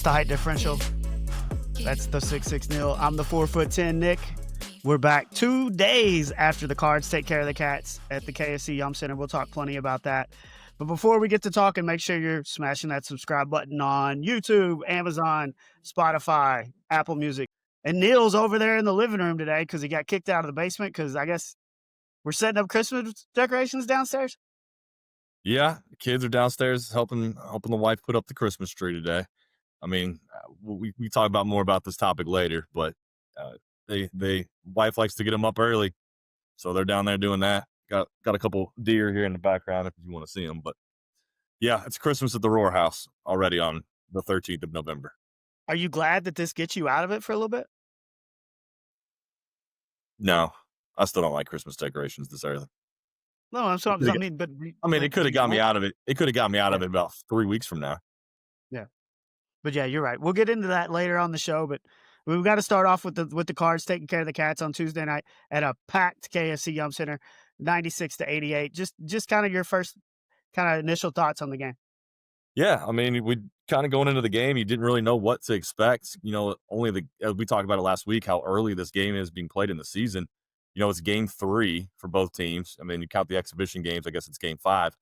the Height Differential. That's the 6'6" Neil. I'm the 4'10" Nick. We're back 2 days after the Cards take care of the Cats at the KSC Yum Center. We'll talk plenty about that. But before we get to talking, make sure you're smashing that subscribe button on YouTube, Amazon, Spotify, Apple Music. And Neil's over there in the living room today because he got kicked out of the basement because I guess we're setting up Christmas decorations downstairs. Yeah, the kids are downstairs helping the wife put up the Christmas tree today. I mean, we talk about more about this topic later, but wife likes to get them up early, so they're down there doing that. Got a couple deer here in the background if you want to see them, but yeah, it's Christmas at the Roar House already on the 13th of November. Are you glad that this gets you out of it for a little bit? No, I still don't like Christmas decorations this early. No, I'm sorry. It could have got me out of it. It could have got me out of it about 3 weeks from now. Yeah, but yeah, you're right. We'll get into that later on the show, but we've got to start off with the Cards taking care of the Cats on Tuesday night at a packed KSC Yum Center, 96-88. Just kind of your first kind of initial thoughts on the game. Yeah, I mean, we kind of going into the game, you didn't really know what to expect. You know, we talked about it last week, how early this game is being played in the season. You know, it's game 3 for both teams. I mean, you count the exhibition games, I guess it's game 5.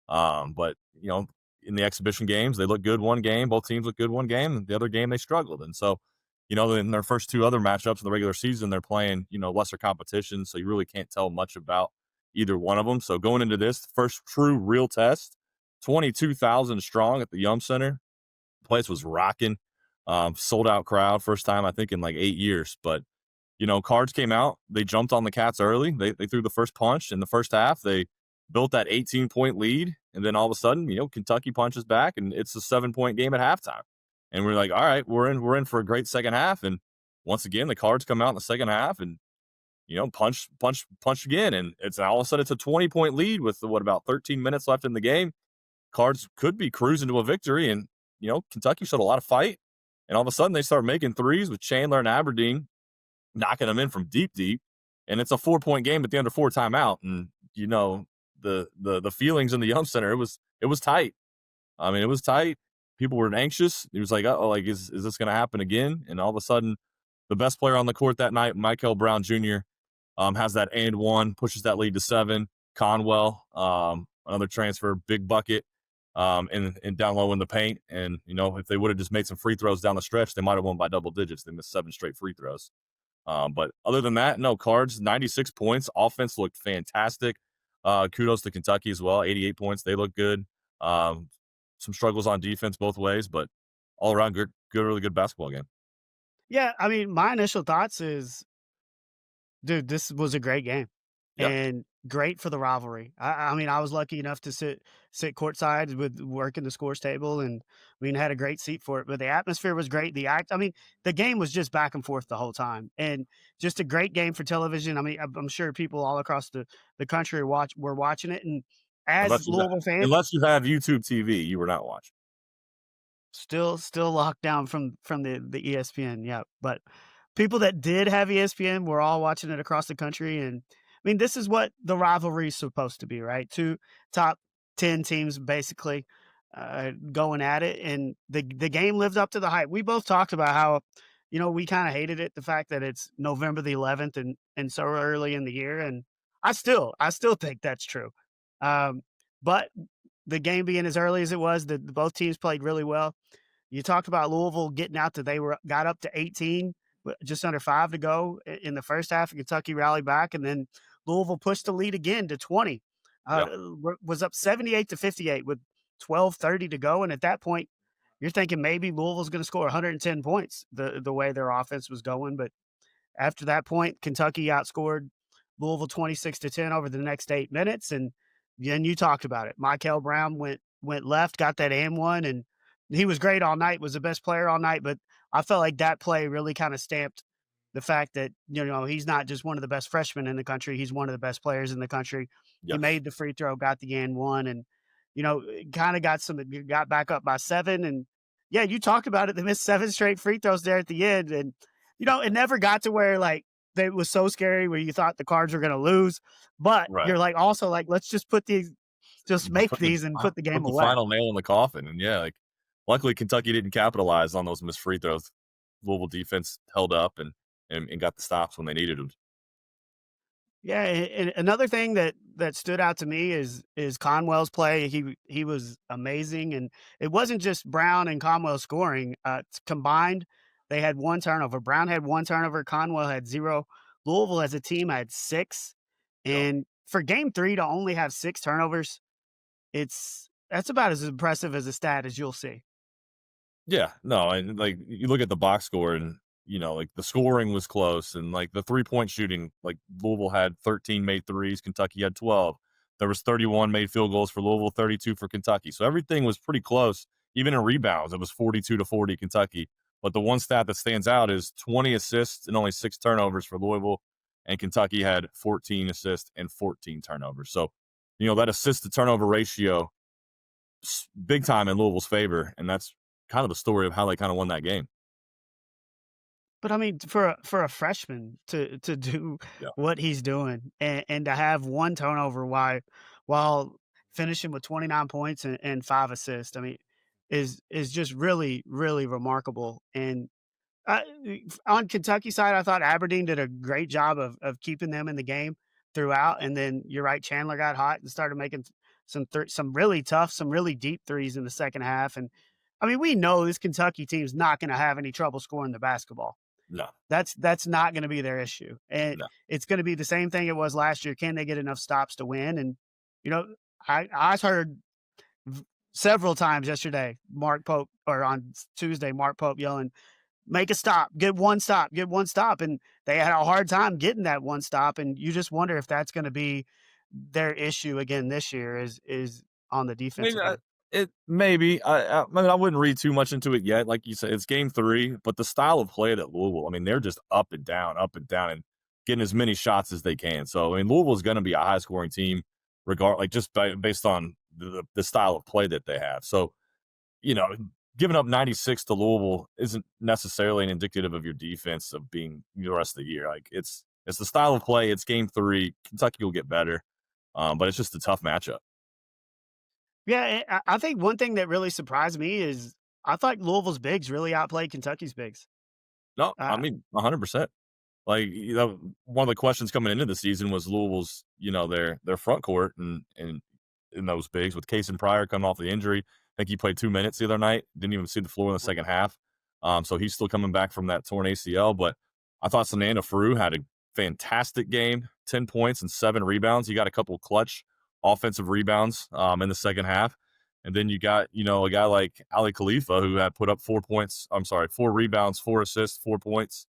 But, you know, in the exhibition games, they look good one game. Both teams look good one game. And the other game, they struggled. And so, you know, in their first 2 other matchups in the regular season, they're playing, you know, lesser competition. So you really can't tell much about either one of them. So going into this first true real test, 22,000 strong at the Yum Center. The place was rocking. Sold out crowd. First time, I think, in like 8 years. But, you know, Cards came out. They jumped on the Cats early. They threw the first punch in the first half. They built that 18-point lead. And then all of a sudden, you know, Kentucky punches back, and it's a 7-point game at halftime. And we're like, all right, we're in for a great second half. And once again, the Cards come out in the second half and, you know, punch again. And it's all of a sudden it's a 20-point lead with about 13 minutes left in the game. Cards could be cruising to a victory. And, you know, Kentucky showed a lot of fight. And all of a sudden they start making threes with Chandler and Aberdeen, knocking them in from deep. And it's a 4-point game at the under 4 timeout. And, you know, the feelings in the Yum Center, it was tight. I mean, it was tight. People were anxious. It was like, is this going to happen again? And all of a sudden, the best player on the court that night, Mikel Brown Jr., has that and one, pushes that lead to 7. Conwell, another transfer, big bucket, and down low in the paint. And, you know, if they would have just made some free throws down the stretch, they might have won by double digits. They missed 7 straight free throws. But other than that, no, Cards, 96 points. Offense looked fantastic. Kudos to Kentucky as well, 88 points. They look good. Some struggles on defense both ways, but all around good, really good basketball game. Yeah, I mean, my initial thoughts is, dude, this was a great game. Yeah. And great for the rivalry. I mean, I was lucky enough to sit courtside with working the scores table, and I mean, had a great seat for it. But the atmosphere was great. The game was just back and forth the whole time, and just a great game for television. I mean, I'm sure people all across the country were watching it, and as Louisville fans, unless you have YouTube TV, you were not watching. Still locked down from the ESPN, yeah. But people that did have ESPN were all watching it across the country, and I mean, this is what the rivalry is supposed to be, right? 2 top 10 teams basically going at it, and the game lived up to the hype. We both talked about how, you know, we kind of hated it, the fact that it's November the 11th and so early in the year, and I still think that's true. But the game being as early as it was, both teams played really well. You talked about Louisville getting out that got up to 18, just under 5 to go in the first half. Kentucky rallied back, and then Louisville pushed the lead again to 20. Was up 78-58 with 12:30 to go. And at that point, you're thinking maybe Louisville's going to score 110 points the way their offense was going. But after that point, Kentucky outscored Louisville 26-10 over the next 8 minutes. And then you talked about it. Mikel Brown went left, got that and one, and he was great all night, was the best player all night. But I felt like that play really kind of stamped the fact that, you know, he's not just one of the best freshmen in the country. He's one of the best players in the country. Yes. He made the free throw, got the and one, and, you know, kind of got back up by 7. And yeah, you talked about it. They missed 7 straight free throws there at the end. And, you know, it never got to where like it was so scary where you thought the Cards were going to lose, but you're like, also like, let's just make these and put the game away. Final nail in the coffin. And yeah, like luckily Kentucky didn't capitalize on those missed free throws. Louisville defense held up and got the stops when they needed them. Yeah, and another thing that stood out to me is Conwell's play. He was amazing, and it wasn't just Brown and Conwell scoring. Combined, they had 1 turnover. Brown had 1 turnover. Conwell had 0. Louisville as a team had 6, Yep. and for game 3 to only have 6 turnovers, that's about as impressive as a stat as you'll see. Yeah, no, and like you look at the box score and like the scoring was close and like the 3-point shooting, like Louisville had 13 made threes, Kentucky had 12. There was 31 made field goals for Louisville, 32 for Kentucky. So everything was pretty close. Even in rebounds, it was 42-40 Kentucky. But the one stat that stands out is 20 assists and only 6 turnovers for Louisville, and Kentucky had 14 assists and 14 turnovers. So, that assist to turnover ratio big time in Louisville's favor, and that's kind of the story of how they kind of won that game. But I mean, for a freshman to do Yeah. what he's doing and to have 1 turnover while finishing with 29 points and 5 assists, I mean, is just really, really remarkable. And uh, on Kentucky side, I thought Aberdeen did a great job of keeping them in the game throughout. And then you're right, Chandler got hot and started making some really tough, some really deep threes in the second half. And I mean, we know this Kentucky team's not going to have any trouble scoring the basketball. No, That's not gonna be their issue, and no. it's gonna be the same thing it was last year. Can they get enough stops to win? And, you know, I heard v several times yesterday, Mark Pope or on Tuesday, Mark Pope yelling, "Make a stop, get 1 stop," and they had a hard time getting that 1 stop, and you just wonder if that's gonna be their issue again this year is on the I mean, defensive end. it maybe. I mean, I wouldn't read too much into it yet. Like you said, it's game 3, but the style of play that Louisville, I mean, they're just up and down, and getting as many shots as they can. So, I mean, Louisville is going to be a high scoring team, like just based on the style of play that they have. So, you know, giving up 96 to Louisville isn't necessarily an indicative of your defense of being the rest of the year. Like it's the style of play. It's game 3. Kentucky will get better, but it's just a tough matchup. Yeah, I think one thing that really surprised me is I thought Louisville's bigs really outplayed Kentucky's bigs. No, I Uh, mean 100%. Like, one of the questions coming into the season was Louisville's, their front court and in those bigs with Case and Pryor coming off the injury. I think he played 2 minutes the other night. Didn't even see the floor in the second half. So he's still coming back from that torn ACL. But I thought Sananda Faru had a fantastic game, 10 points and 7 rebounds. He got a couple clutch offensive rebounds in the second half. And then you got, a guy like Ali Khalifa who had put up 4 points. I'm sorry, 4 rebounds, 4 assists, 4 points,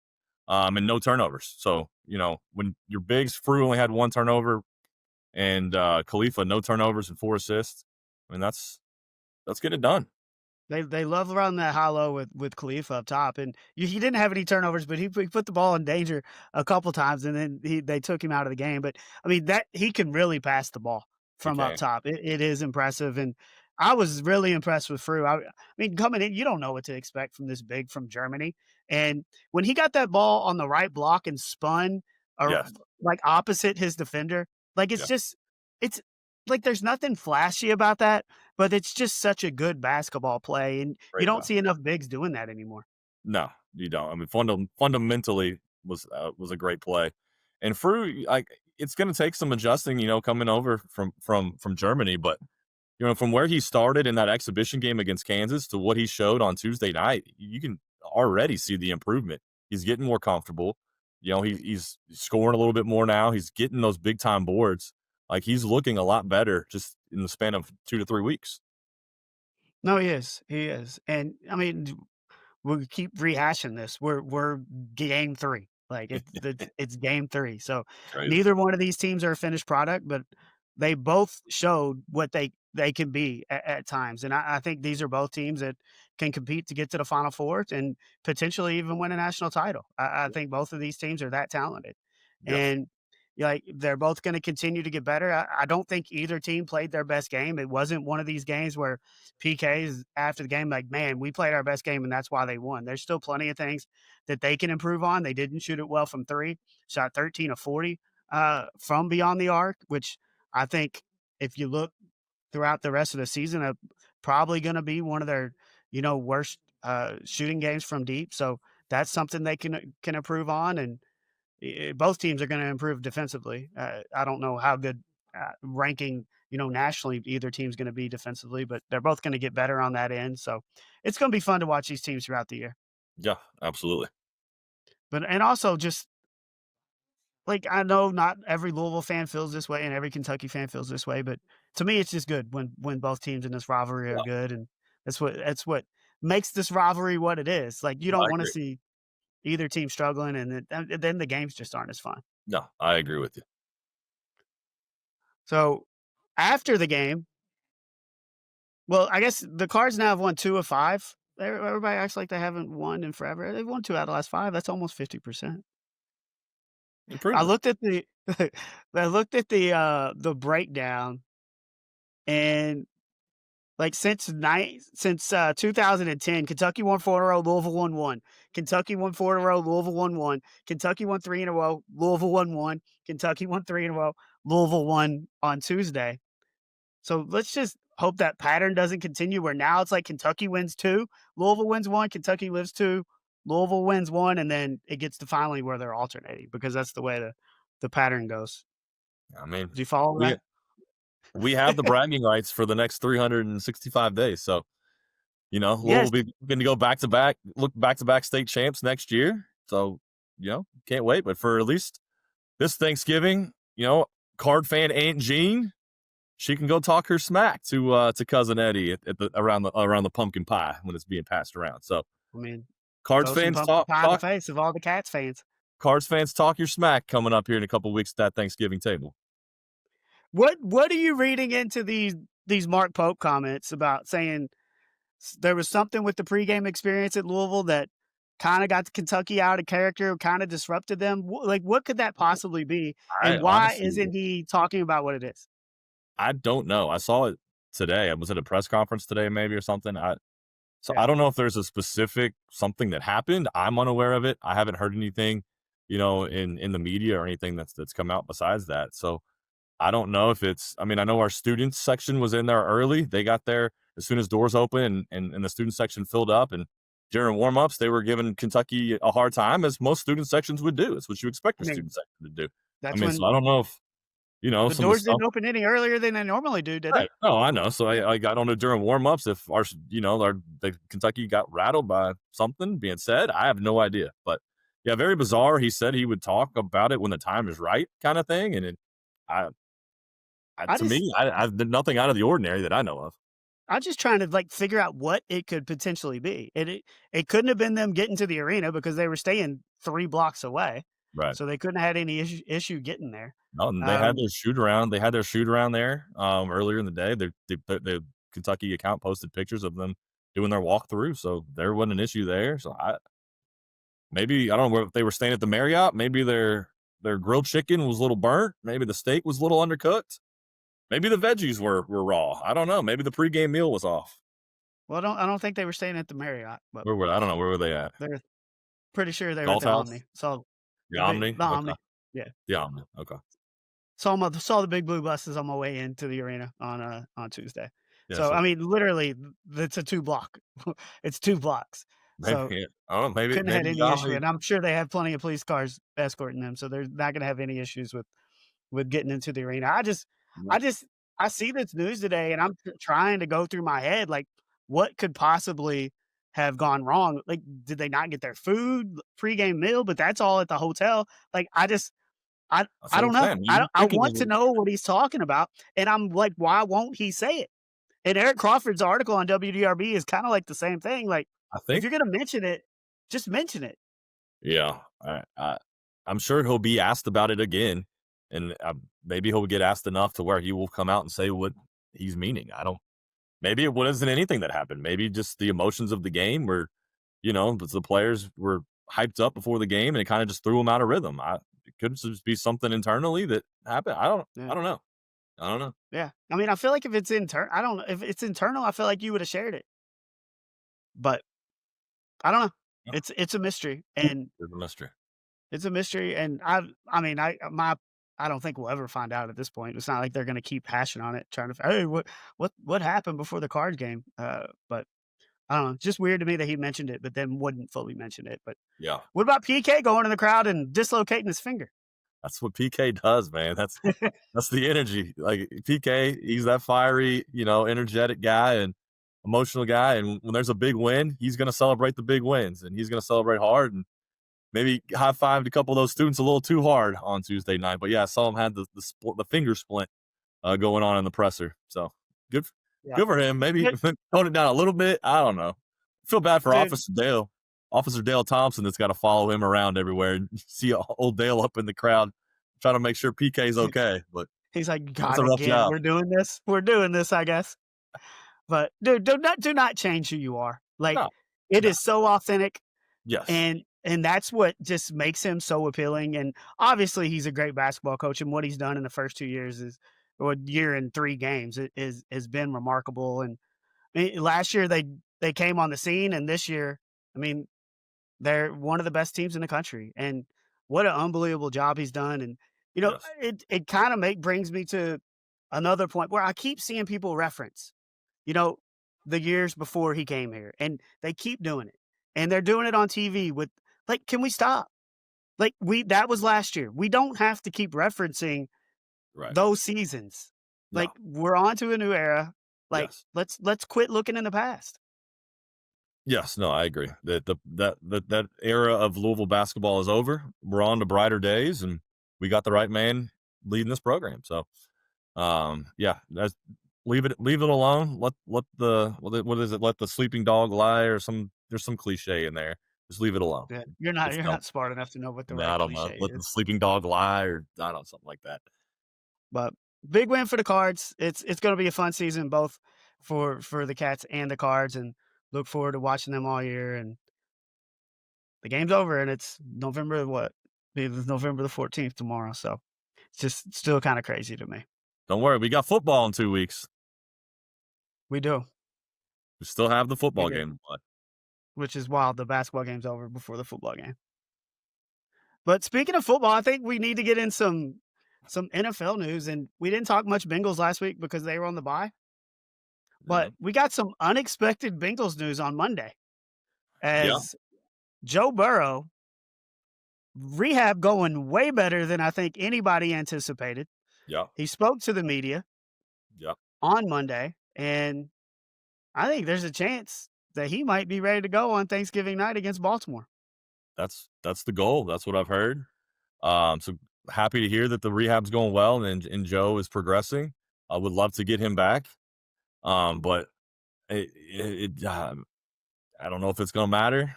and no turnovers. So, when your bigs, Frew only had 1 turnover and Khalifa, no turnovers and 4 assists. I mean, that's getting it done. they love running that hollow with Khalifa up top, and he didn't have any turnovers, but he put the ball in danger a couple times, and then they took him out of the game. But I mean that he can really pass the ball He from up can. top. It is impressive, and I was really impressed with Frew. I mean, coming in, you don't know what to expect from this big from Germany, and when he got that ball on the right block and spun, or Yes. like opposite his defender, like Yeah. it's like there's nothing flashy about that, but it's just such a good basketball play, and you Great don't ball. see enough bigs doing that anymore. No, you don't. I mean, fundamentally was a great play, and Frew, like, it's going to take some adjusting, coming over from Germany, but from where he started in that exhibition game against Kansas to what he showed on Tuesday night, you can already see the improvement. He's getting more comfortable. He's scoring a little bit more now. He's getting those big time boards. Like, he's looking a lot better just in the span of 2 to 3 weeks. No, he is, and I mean, we keep rehashing this. We're game 3. Like it's game 3. So Crazy. neither one of these teams are a finished product, but they both showed what they can be at times. And I think these are both teams that can compete to get to the Final Four and potentially even win a national title. I think both of these teams are that talented. Yeah. And like they're both going to continue to get better. I don't think either team played their best game. It wasn't one of these games where PKs after the game, like, man, we played our best game and that's why they won. There's still plenty of things that they can improve on. They didn't shoot it well from 3, shot 13 of 40 from beyond the arc, which I think if you look throughout the rest of the season, probably going to be one of their worst shooting games from deep. So that's something they can improve on, and both teams are going to improve defensively. I don't know how good ranking nationally either team's going to be defensively, but they're both going to get better on that end. So it's going to be fun to watch these teams throughout the year. Yeah, absolutely. But and also just like I know not every Louisville fan feels this way and every Kentucky fan feels this way, but to me it's just good when both teams in this rivalry are Yeah, good, and that's what makes this rivalry what it is. Like you no, I don't want to agree. see either team struggling, and then the games just aren't as fun. No, I agree with you. So after the game, well, I guess the Cards now have won 2 of 5. Everybody acts like they haven't won in forever. They've won 2 out of the last 5. That's almost 50%. I Improvement. looked at the I looked at the breakdown, and like since 2010, Kentucky won 4 in a row, Louisville won 1. Kentucky won 4 in a row, Louisville won 1. Kentucky won 3 in a row, Louisville won 1. Kentucky won 3 in a row, Louisville won on Tuesday. So let's just hope that pattern doesn't continue where now it's like Kentucky wins 2, Louisville wins 1, Kentucky lives 2, Louisville wins 1, and then it gets to finally where they're alternating because that's the way the pattern goes. I mean, Do you follow we we have the that? bragging rights for the next 365 days. So, Louisville Yes. will be going to go back to back, look back to back state champs next year. So, can't wait. But for at least this Thanksgiving, Card fan Aunt Jean, she can go talk her smack to cousin Eddie at the around the pumpkin pie when it's being passed around. So, I mean, Cards throw some fans pumpkin talk pie in the talk face of all the Cats fans. Cards fans talk your smack coming up here in a couple weeks at that Thanksgiving table. What are you reading into these Mark Pope comments about saying there was something with the pregame experience at Louisville that kind of got Kentucky out of character, kind of disrupted them? Like, what could that possibly be? I And why honestly, isn't he talking about what it is? I don't know. I saw it today. I was at a press conference today, maybe or something. So Yeah. I don't know if there's a specific something that happened. I'm unaware of it. I haven't heard anything, in the media or anything that's come out besides that. So I don't know if it's. I mean, I know our students section was in there early. They got there as soon as doors open, and the student section filled up. And during warmups, they were giving Kentucky a hard time, as most student sections would do. It's what you expect I a mean, student section to do. I that's mean, so I when don't know if the some of the doors stuff. didn't open any earlier than they normally do, did they? Right. No, I know. So I don't know during warm-ups if the Kentucky got rattled by something being said. I have no idea. But yeah, very bizarre. He said he would talk about it when the time is right, kind of thing. And I, I to just me, I've did nothing out of the ordinary that I know of. I'm just trying to like figure out what it could potentially be. It couldn't have been them getting to the arena because they were staying 3 blocks away, Right. so they couldn't have had any issue getting there. No, and they had Um, their shoot around. They had their shoot around there earlier in the day. The Kentucky account posted pictures of them doing their walkthrough, so there wasn't an issue there. So maybe I don't know if they were staying at the Marriott. Maybe their grilled chicken was a little burnt. Maybe the steak was a little undercooked. Maybe the veggies were raw. I don't know. Maybe the pregame meal was off. well, I don't think they were staying at the Marriott, but I don't know, where were they at? they're pretty sure they were at Golf the house? Omni. So The Omni? the Okay. Omni, yeah. The Omni. Okay. Saw the big blue buses on my way into the arena on Tuesday. Yeah. So I So mean, literally, it's a 2 block. It's 2 blocks. maybe So I don't know. Maybe couldn't have had maybe the any issue, Omni. and I'm sure they have plenty of police cars escorting them, so they're not gonna have any issues with getting into the arena. I just I see this news today, and I'm trying to go through my head, like, what could possibly have gone wrong? Like, did they not get their food, pregame meal? But that's all at the hotel. Like, I That's I what I'm don't know. saying. You I thinking want to know what he's talking about, and I'm like, why won't he say it? And Eric Crawford's article on WDRB is kinda like the same thing. Like, I if think you're gonna mention it, just mention it. yeah. I'm sure he'll be asked about it again, and maybe he'll get asked enough to where he will come out and say what he's meaning. I don't. Maybe it wasn't anything that happened. Maybe just the emotions of the game were, but the players were hyped up before the game, and it kind of just threw them out of rhythm. It could just be something internally that happened. Yeah. I don't know. I don't know. Yeah. I mean, I feel like if it's I don't know. If it's internal, I feel like you would have shared it. But I don't know. Yeah, It's a mystery, and it's a mystery. it's a mystery, and I mean, I don't think we'll ever find out at this point. It's not like they're gonna keep hashing on it, trying to, "Hey, what happened before the Cards game?" But I don't know, just weird to me that he mentioned it, but then wouldn't fully mention it. But Yeah. what about PK going in the crowd and dislocating his finger? That's what PK does, man. That's the energy. Like PK, he's that fiery, energetic guy and emotional guy. And when there's a big win, he's going to celebrate the big wins and he's going to celebrate hard and maybe high fived a couple of those students a little too hard on Tuesday night. But yeah, I saw him had the finger splint going on in the presser. So good, Yeah. good for him. Maybe Good tone it down a little bit. I don't know. Feel bad for dude. Officer Dale. Officer Dale Thompson that's got to follow him around everywhere and see old Dale up in the crowd trying to make sure PK's okay. But He's like, that's "God, a rough again, job. we're doing this. We're doing this, I guess." But dude, do not change who you are. Like, No, it no. is so authentic, Yes, and that's what just makes him so appealing. And obviously, he's a great basketball coach, and what he's done in the first 2 years is, or year and 3 games, is has been remarkable. And last year they came on the scene, and this year, I mean, they're one of the best teams in the country. And what an unbelievable job he's done. And yes, it kind of make brings me to another point where I keep seeing people reference, you know, the years before he came here, and they keep doing it. And they're doing it on TV with, like, can we stop? Like, that was last year. We don't have to keep referencing right. those seasons. Like, No, we're on to a new era. Like, yes. let's quit looking in the past. Yes, no, I agree. That era of Louisville basketball is over. We're on to brighter days, and we got the right man leading this program. So, yeah, that's leave it alone. Let the what is it? Let the sleeping dog lie, or there's some cliche in there. Just leave it alone. Yeah, It's you're dumb. not smart enough to know what the No, right I don't know. cliche Let the is. sleeping dog lie, or I don't know, something like that. But big win for the Cards. It's going to be a fun season, both for the Cats and the Cards, and look forward to watching them all year. And the game's over, and it's November what? It's November the 14th tomorrow. So it's just still kind of crazy to me. Don't worry, we got football in 2 weeks. We do, We still have the we football do, game to play. which is wild. The basketball game's over before the football game. But speaking of football, I think we need to get in some NFL news. And we didn't talk much Bengals last week because they were on the bye. Yeah, But we got some unexpected Bengals news on Monday yeah, as Joe Burrow rehab going way better than I think anybody anticipated. yeah, He spoke to the media yeah. on Monday, and I think there's a chance that he might be ready to go on Thanksgiving night against Baltimore. That's the goal. That's what I've heard. So happy to hear that the rehab's going well and Joe is progressing. I would love to get him back. But I don't know if it's going to matter.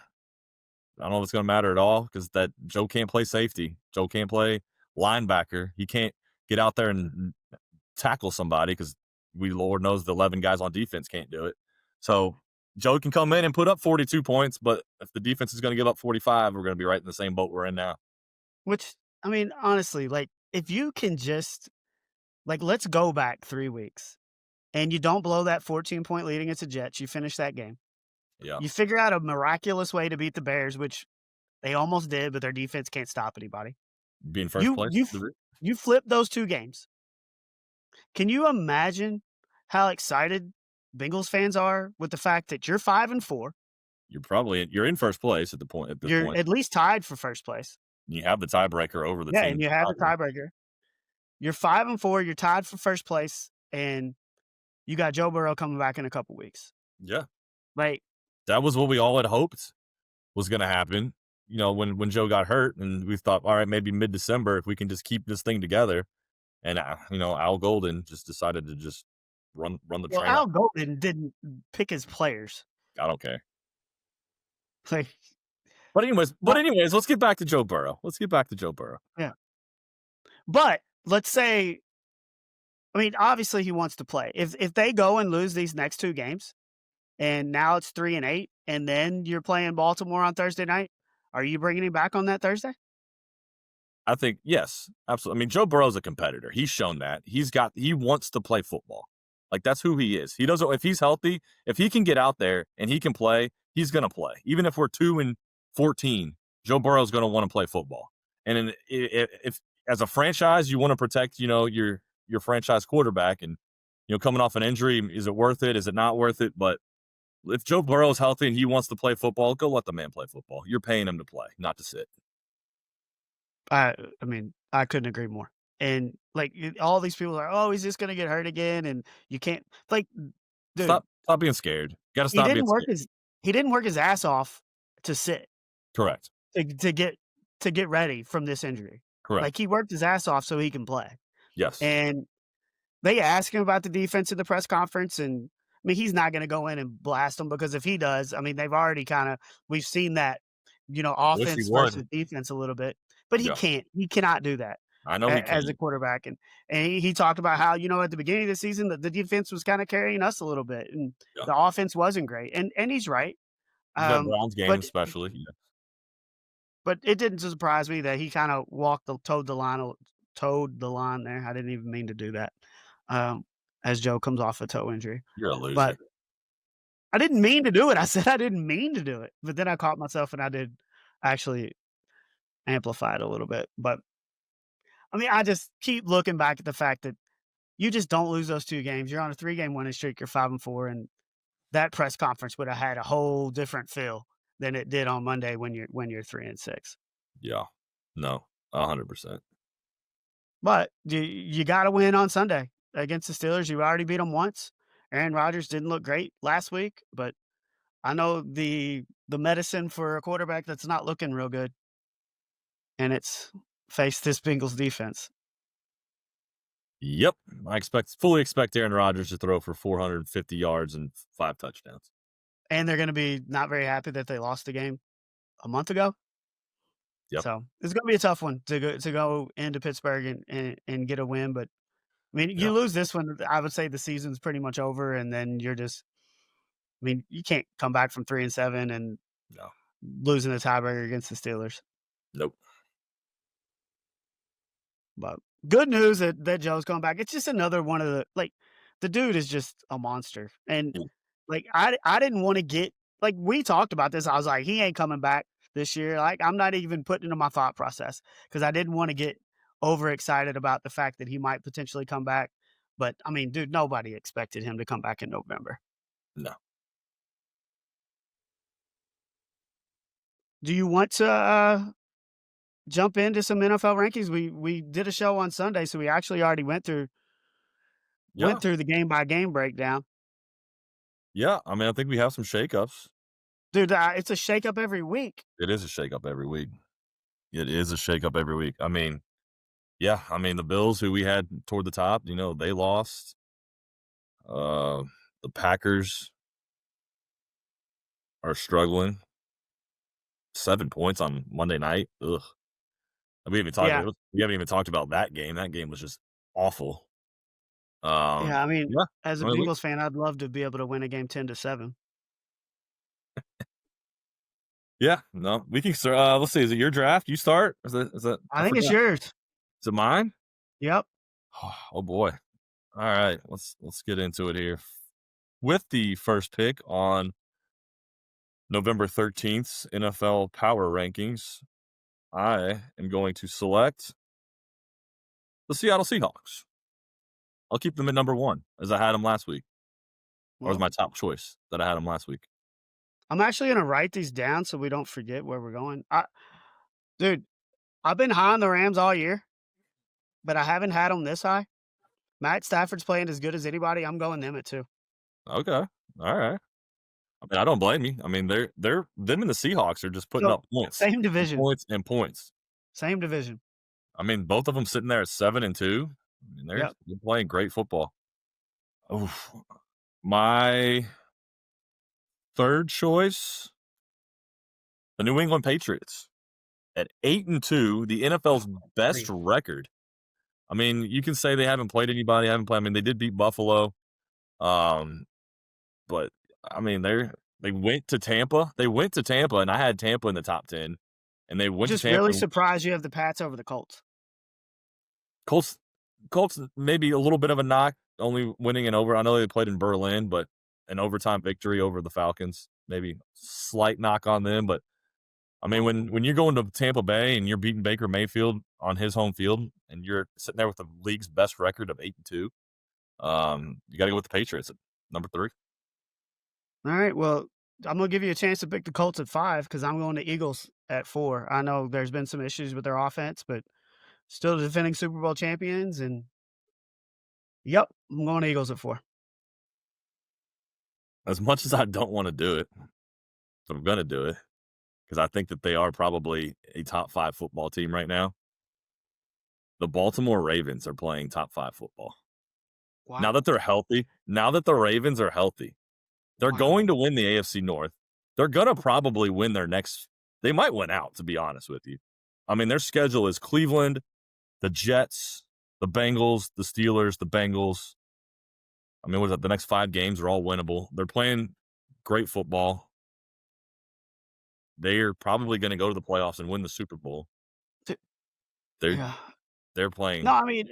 I don't know if it's going to matter at all because that Joe can't play safety. Joe can't play linebacker. He can't get out there and tackle somebody because Lord knows the 11 guys on defense can't do it. So Joe can come in and put up 42 points, but if the defense is going to give up 45, we're going to be right in the same boat we're in now. Which, I mean, honestly, like, if you can just, like, let's go back 3 weeks and you don't blow that 14-point lead against the Jets, you finish that game. Yeah. You figure out a miraculous way to beat the Bears, which they almost did, but their defense can't stop anybody. Be in first You place. you f you flip those 2 games. Can you imagine how excited Bengals fans are with the fact that you're 5 and 4, You're in first place at this you're point. at least tied for first place. You have the tiebreaker over the Yeah, team and you have the beside you. tiebreaker. You're 5 and 4, you're tied for first place, and you got Joe Burrow coming back in a couple weeks. Yeah. Like, That was what we all had hoped was going to happen. When Joe got hurt and we thought, all right, maybe mid-December, if we can just keep this thing together. And, Al Golden just decided to just run the well, train out. Al Golden didn't pick his players. I don't care. Like, But anyways, let's get back to Joe Burrow. yeah. But let's say, I mean, obviously he wants to play. If they go and lose these next 2 games, and now it's 3 and 8, and then you're playing Baltimore on Thursday night, are you bringing him back on that Thursday? I think, yes, absolutely. I mean, Joe Burrow's a competitor. He's shown that. He wants to play football. Like, that's who he is. He doesn't, if he's healthy, if he can get out there and he can play, he's going to play. Even if we're 2-14, Joe Burrow's going to want to play football. And if as a franchise, you want to protect, your franchise quarterback and, coming off an injury, is it worth it? Is it not worth it? But If Joe Burrow is healthy and he wants to play football, go let the man play football. You're paying him to play, not to sit. I mean, I couldn't agree more. And, like, all these people are, "Oh, he's just gonna get hurt again," and you can't like, dude, Stop being scared. Gotta he stop being didn't work scared. his he didn't work his ass off to sit, Correct. to get ready from this injury. Like, Correct. he worked his ass off so he can play. Yes. And they asked him about the defense in the press conference, and, I mean, he's not gonna go in and blast them because if he does, I mean, they've already we've seen that, I wish he offense versus would. defense a little bit, but Yeah. he cannot do that I know he as a can. quarterback, and he talked about how, at the beginning of the season, the defense was kinda carrying us a little bit, and Yeah. the offense wasn't great, and he's right, That um, Browns game but especially. Yeah. it didn't surprise me that he kinda towed the line there. I didn't even mean to do that, um, as Joe comes off a toe injury. You're a But loser. I didn't mean to do it. I said I didn't mean to do it, but then I caught myself and I did actually amplify it a little bit. But I mean, I just keep looking back at the fact that you just don't lose those 2 games. You're on a 3-game winning streak. You're 5-4, and that press conference would have had a whole different feel than it did on Monday when you're 3-6. Yeah. No. 100%. But you got to win on Sunday against the Steelers. You already beat them once. Aaron Rodgers didn't look great last week, but I know the medicine for a quarterback that's not looking real good, and it's face this Bengals defense. Yep. Fully expect Aaron Rodgers to throw for 450 yards and 5 touchdowns. And they're gonna be not very happy that they lost the game a month ago. Yep. So, it's gonna be a tough one to go into Pittsburgh and get a win, but, I mean, Yeah. you lose this one, I would say the season's pretty much over, and then you're just I mean, you can't come back from 3-7 and No. losing the tiebreaker against the Steelers. Nope. But good news that Joe's coming back. It's just another one of the dude is just a monster. And Yeah. like I didn't want to get like we talked about this. I was like, he ain't coming back this year. Like I'm not even putting into my thought process because I didn't want to get overexcited about the fact that he might potentially come back. But I mean, dude, nobody expected him to come back in November. No. Do you want to jump into some NFL rankings? We did a show on Sunday, so we actually already Yeah. went through the game by game breakdown. Yeah. I mean, I think we have some shakeups. Dude, it's a shakeup every week. It is a shakeup every week. It is a shakeup every week. I mean, yeah. I mean, the Bills, who we had toward the top, they lost. Uh, the Packers are struggling. 7 points on Monday night. Ugh. Yeah, We haven't even talked about that game. That game was just awful. yeah, I mean, Yeah. as I a mean, Bengals fan, I'd love to be able to win a game 10-7. yeah. No, we can start. Let's see. Is it your draft? You start? Is it? I I think it's forgot. yours. Is it mine? Yep. Oh boy. All right. Let's get into it here. With the first pick on November 13th NFL Power Rankings, I am going to select the Seattle Seahawks. I'll keep them at number 1 as I had them last week, or as Well, my top choice that I had them last week. I'm actually gonna write these down so we don't forget where we're going. Dude, I've been high on the Rams all year, but I haven't had them this high. Matt Stafford's playing as good as anybody. I'm going them at 2. Okay. All right. I mean, I don't blame you. I mean, they're them and the Seahawks are just putting So, up points same and division. points and points. Same division. I mean, both of them sitting there at 7-2. I mean, Yep. they're playing great football. Oof. My third choice, the New England Patriots at 8-2, the NFL's best Agreed. record. I mean, you can say they haven't played anybody, haven't played. I mean, they did beat Buffalo, um, but I mean, they went to Tampa. They went to Tampa, and I had Tampa in the top 10, and they went to Just Tampa. really And surprised you have the Pats over the Colts. Colts, Colts, maybe a little bit of a knock, only winning in over. I know they played in Berlin, but an overtime victory over the Falcons, maybe slight knock on them, but I mean, when you're going to Tampa Bay and you're beating Baker Mayfield on his home field and you're sitting there with the league's best record of 8-2, you got to go with the Patriots at number 3. All right. Well, I'm gonna give you a chance to pick the Colts at 5 because I'm going to Eagles at 4. I know there's been some issues with their offense, but still the defending Super Bowl champions. And yep, I'm going to Eagles at 4. As much as I don't want to do it, but I'm going to do it because I think that they are probably a top 5 football team right now. The Baltimore Ravens are playing top 5 football. Now that Wow. they're healthy, now that the Ravens are healthy, they're Wow. going to win the AFC North. They're gonna probably win their next they might win out, to be honest with you. I mean, their schedule is Cleveland, the Jets, the Bengals, the Steelers, the Bengals. I mean, what is that? The next 5 games are all winnable. They're playing great football. They're probably gonna go to the playoffs and win the Super Bowl. T- They're Yeah. they're No, playing I mean,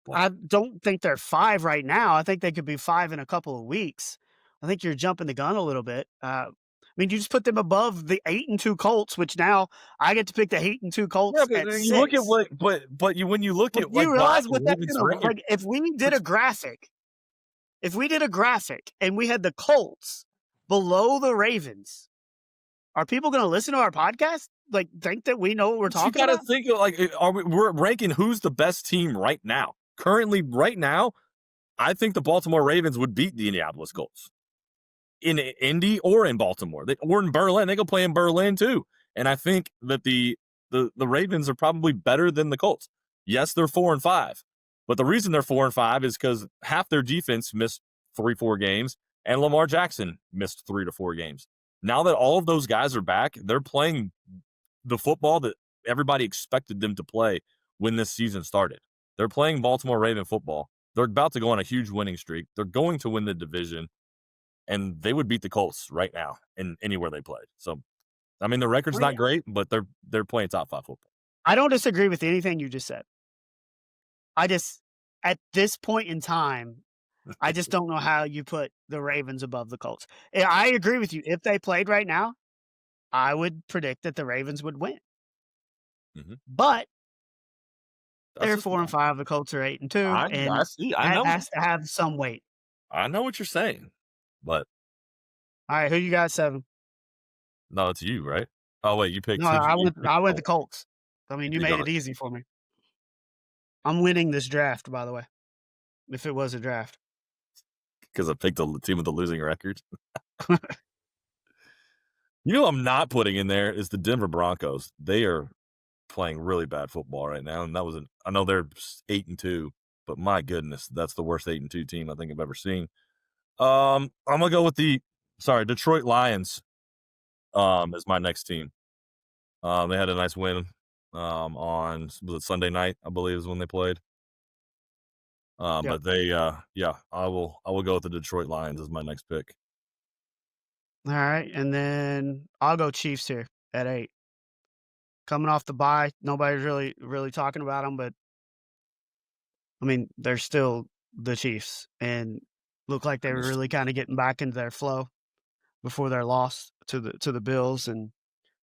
football. I don't think they're 5 right now. I think they could be 5 in a couple of weeks. I think you're jumping the gun a little bit. I mean, you just put them above the 8-2 Colts, which now I get to pick the 8-2 Yeah, Colts but at you look at 6. what but you when you look But at, do you like, why realize the what that's Ravens gonna rank like, if we did a graphic and we had the Colts below the Ravens, are people gonna listen to our podcast? Like, think that we know what we're but you talking gotta about? think of, like, we're ranking who's the best team right now. Currently, right now, I think the Baltimore Ravens would beat the Indianapolis Colts in Indy or in Baltimore, or in Berlin. They go play in Berlin too. And I think that the Ravens are probably better than the Colts. Yes, they're 4-5, but the reason they're 4-5 is because half their defense missed 3-4 games, and Lamar Jackson missed 3 to 4 games. Now that all of those guys are back, they're playing the football that everybody expected them to play when this season started. They're playing Baltimore Raven football. They're about to go on a huge winning streak. They're going to win the division, and they would beat the Colts right now in anywhere they played. So, I mean, the record's Well, yeah, not great, but they're playing top 5 football. I don't disagree with anything you just said. I just at this point in time, I just don't know how you put the Ravens above the Colts. I agree with you. If they played right now, I would predict that the Ravens would win. Mhm. But That's they're just 4 and 5, the Colts are 8 and 2, I and see. I that know. has to have some weight. I know what you're saying, but All right, who you got 7? no, it's you, right? Oh wait, you picked No, who'd you pick I the went the Colts. Colts. I mean, you You made got it it easy for me. I'm winning this draft, by the way, if it was a draft. because I picked the team with the losing record. You know, I'm not putting in there is the Denver Broncos. They are playing really bad football right now, and that was I know they're 8-2, but my goodness, that's the worst 8-2 team I think I've ever seen. I'm gonna go with the Detroit Lions. Is my next team. They had a nice win. On was it Sunday night? I believe is when they played. Yep. But they, yeah, I will go with the Detroit Lions as my next pick. All right, and then I'll go Chiefs here at 8. Coming off the bye, nobody's really talking about them, but I mean, they're still the Chiefs and look like they I were just really kinda getting back into their flow before their loss to the Bills, and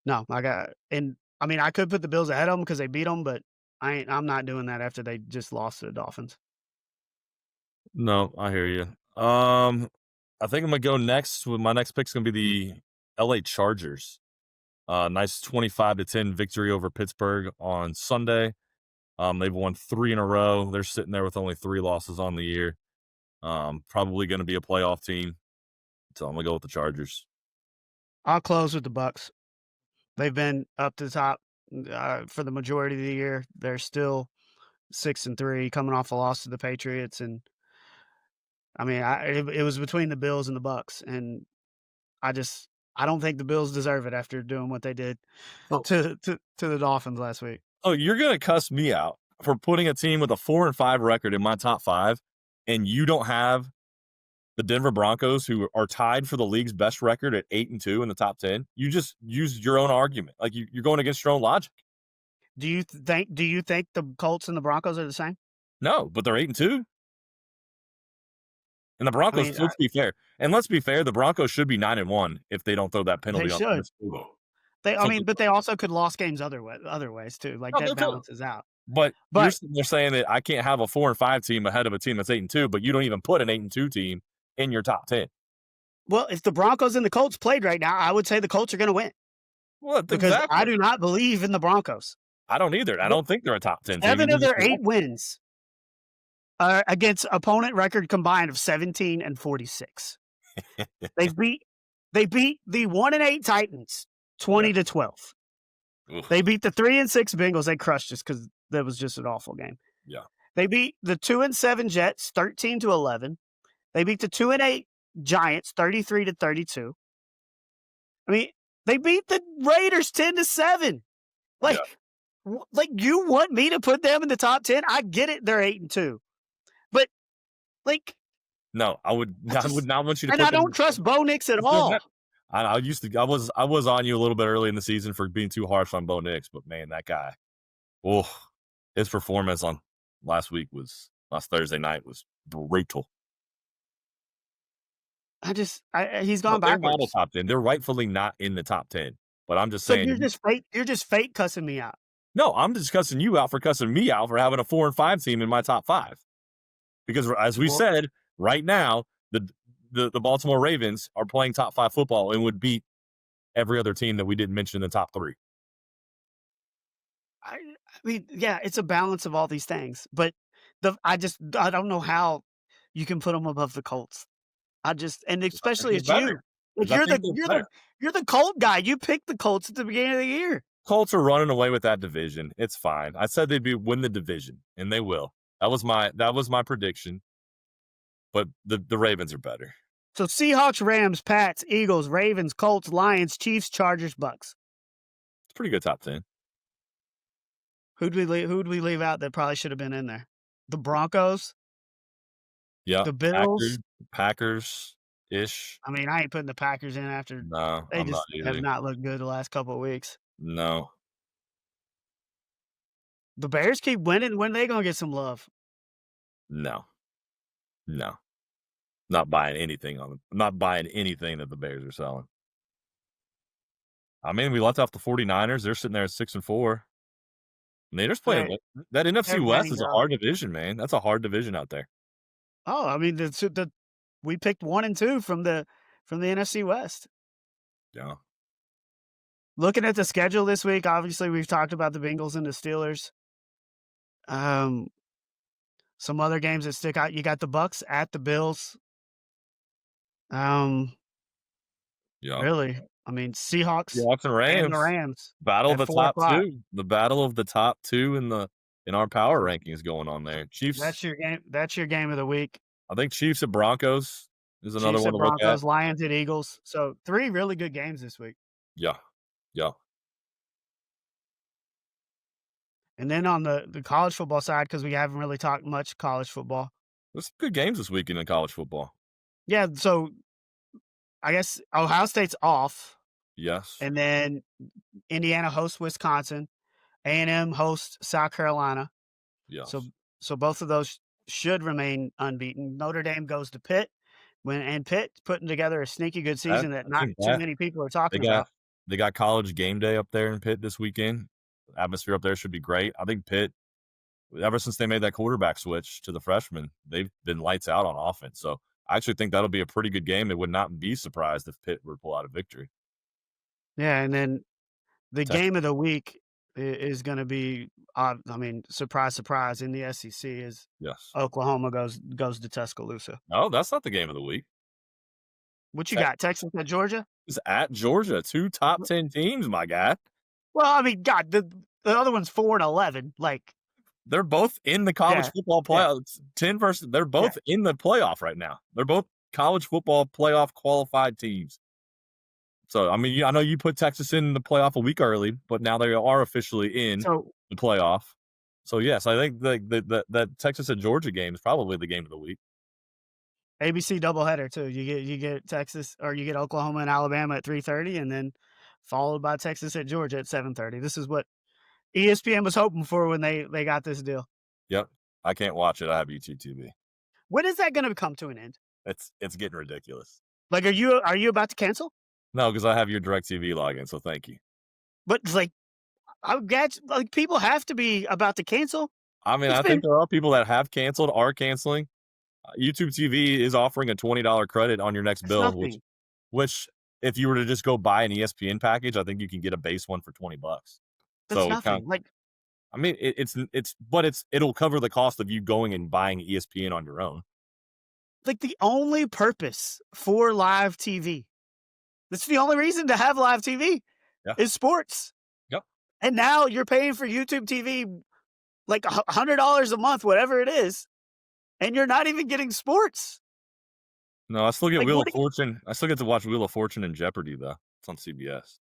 no, I mean, I could put the Bills ahead of them because they beat them, but I'm not doing that after they just lost to the Dolphins. no, I hear you. I think I'm gonna go next with my next pick's gonna be the LA Chargers. Nice 25-10 victory over Pittsburgh on Sunday. They've won 3 in a row. They're sitting there with only 3 losses on the year. Probably going to be a playoff team. So I'm gonna go with the Chargers. I'll close with the Bucks. They've been up to the top, for the majority of the year. They're still 6-3 coming off a loss to the Patriots, and I mean, it was between the Bills and the Bucks, and I don't think the Bills deserve it after doing what they did Oh, to the Dolphins last week. oh, you're gonna cuss me out for putting a team with a 4-5 record in my top 5, and you don't have the Denver Broncos, who are tied for the league's best record at 8-2 in the top 10. You just used your own argument, like you're going against your own logic. Do you think the Colts and the Broncos are the same? No, but they're 8-2. And the I Broncos, mean, let's be fair. And let's be fair, the Broncos should be 9-1 if they don't throw that they penalty on the should. missed field goal. I Something mean, but they also could lost games other ways too. Like no, that they're cool. balances out. But you're But sitting there saying that I can't have a 4-5 team ahead of a team that's 8-2, but you don't even put an 8-2 team in your top 10. Well, if the Broncos and the Colts played right now, I would say the Colts are gonna win Well, because I exactly. do not believe in the Broncos. I don't either. I Look, don't think they're a top 10 team. 7 You of just their said 8 that. wins are against opponent record combined of 17 and 46. They beat the 1-8 Titans Yeah. 20-12. They Oof. beat the 3-6 Bengals. They crushed us because that was just an awful game. Yeah. They beat the 2-7 Jets 13-11. They beat the 2-8 Giants 33-32. I mean, they beat the Raiders 10-7. Yeah. Like you want me to put them in the top 10? I get it. They're 8-2, but like No, I would I would just, not want you to and put I them. don't trust Bo Nix at They're not. all. I used to. I was on you a little bit early in the season for being too harsh on Bo Nix, but man, that guy. Oh, his performance on last Thursday night was brutal. He's No, gone they're not a backwards. top 10. They're rightfully not in the top 10. But I'm just So saying. you're just fake cussing me out. No, I'm just cussing you out for cussing me out for having a 4-5 team in my top 5. Because as we Well, said, right now the Baltimore Ravens are playing top 5 football and would beat every other team that we didn't mention in the top 3. I mean, yeah, it's a balance of all these things, but I don't know how you can put them above the Colts. And I think especially they're it's better. you. Like 'Cause I think they're better. you're the Colt guy. You picked the Colts at the beginning of the year. Colts are running away with that division. It's fine. I said they'd win the division, and they will. That was my prediction. But the Ravens are better. So Seahawks, Rams, Pats, Eagles, Ravens, Colts, Lions, Chiefs, Chargers, Bucks. It's a pretty good top 10. Who'd we leave out that probably should have been in there? The Broncos, Yeah, the Bills. Packers ish. I mean, I ain't putting the Packers in after No, they I'm not just have either. not looked good the last couple of weeks. No, The Bears keep winning. When they gonna get some love? no, no. Not buying anything not buying anything that the Bears are selling. I mean, we left off the 49ers. They're sitting there at 6-4. And they're just playing Hey, well. That NFC they're West banged is a up. hard division, man. That's a hard division out there. Oh, I mean, we picked 1 and 2 from the NFC West. Yeah. Looking at the schedule this week, obviously we've talked about the Bengals and the Steelers. Some other games that stick out. You got the Bucks at the Bills. Yeah. Really, I mean, Seahawks Seahawks and and the Rams. Rams Battle of at the four top o'clock. 2. The battle of the top 2 in our power rankings going on there. Chiefs. That's your game. That's your game of the week. I think Chiefs at Broncos is another Chiefs one at to look at. Broncos, Lions at Eagles. So 3 really good games this week. Yeah. Yeah. And then on the college football side, because we haven't really talked much college football. There's some good games this weekend in college football. Yeah, so I guess Ohio State's off, Yes. and then Indiana hosts Wisconsin, A&M hosts South Carolina. Yes. So both of those should remain unbeaten. Notre Dame goes to Pitt, and Pitt putting together a sneaky good season that I not think too that many people are they talking got about. they got college game day up there in Pitt this weekend. The atmosphere up there should be great. I think Pitt, ever since they made that quarterback switch to the freshman, they've been lights out on offense. So I actually think that'll be a pretty good game. It would not be surprised if Pitt were to pull out a victory. Yeah, and then the Texas. game of the week is going to be, I mean, surprise, surprise, in the SEC is Yes. Oklahoma goes to Tuscaloosa. No, that's not the game of the week. What you got? Texas at Georgia? Texas at Georgia, 2 top 10 teams, my guy. Well, I mean, God, the other one's 4-11. Like, They're both in the college yeah, football yeah, playoffs. 10 versus they're yeah. both in the playoff right now. They're both college football playoff qualified teams. So, I mean, I know you put Texas in the playoff a week early, but now they are officially in So the playoff. So, yes, I think that Texas at Georgia game is probably the game of the week. ABC doubleheader too. You get Texas, or you get Oklahoma and Alabama at 3:30, and then followed by Texas at Georgia at 7:30. This is what ESPN was hoping for when they got this deal. Yep. I can't watch it. I have YouTube TV. When is that going to come to an end? It's getting ridiculous. Like, are you about to cancel? No, because I have your DirecTV login, so thank you. But like, I get like people have to be about to cancel. I mean, It's I been think there are people that have canceled, are canceling. YouTube TV is offering a $20 credit on your next it's bill, which nothing. which if you were to just go buy an ESPN package, I think you can get a base one for $20. That's So it kind nothing. of, Like I mean, it'll cover the cost of you going and buying ESPN on your own. the only purpose for live TV. That's the only reason to have live TV Yeah. is sports. Yep. And now you're paying for YouTube TV like $100 a month, whatever it is, and you're not even getting sports. No, I still get Like, Wheel what? of Fortune. I still get to watch Wheel of Fortune and Jeopardy though. It's on CBS.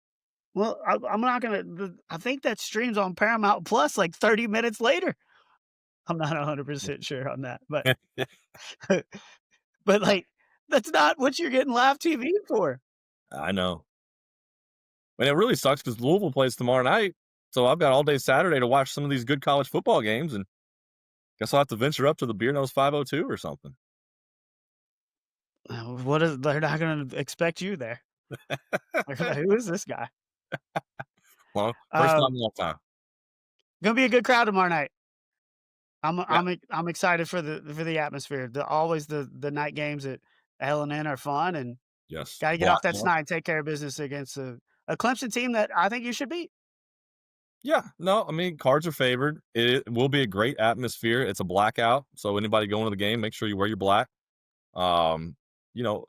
Well, I'm not gonna. I think that streams on Paramount Plus like 30 minutes later. I'm not 100% sure on that, but but like that's not what you're getting live TV for. I know. And it really sucks because Louisville plays tomorrow night. So I've got all day Saturday to watch some of these good college football games, and guess I'll have to venture up to the Beer Nose 502 or something. What is? They're not gonna expect you there. Like, who is this guy? Well, first time Um, in a long time. Gonna be a good crowd tomorrow night. Yeah. I'm excited for the atmosphere. Always the night games at L&N are fun, and Yes. got to get off that Blackhawk. snide and take care of business against a Clemson team that I think you should beat. Yeah. No, I mean, cards are favored. It will be a great atmosphere. It's a blackout. So anybody going to the game, make sure you wear your black. Um, you know,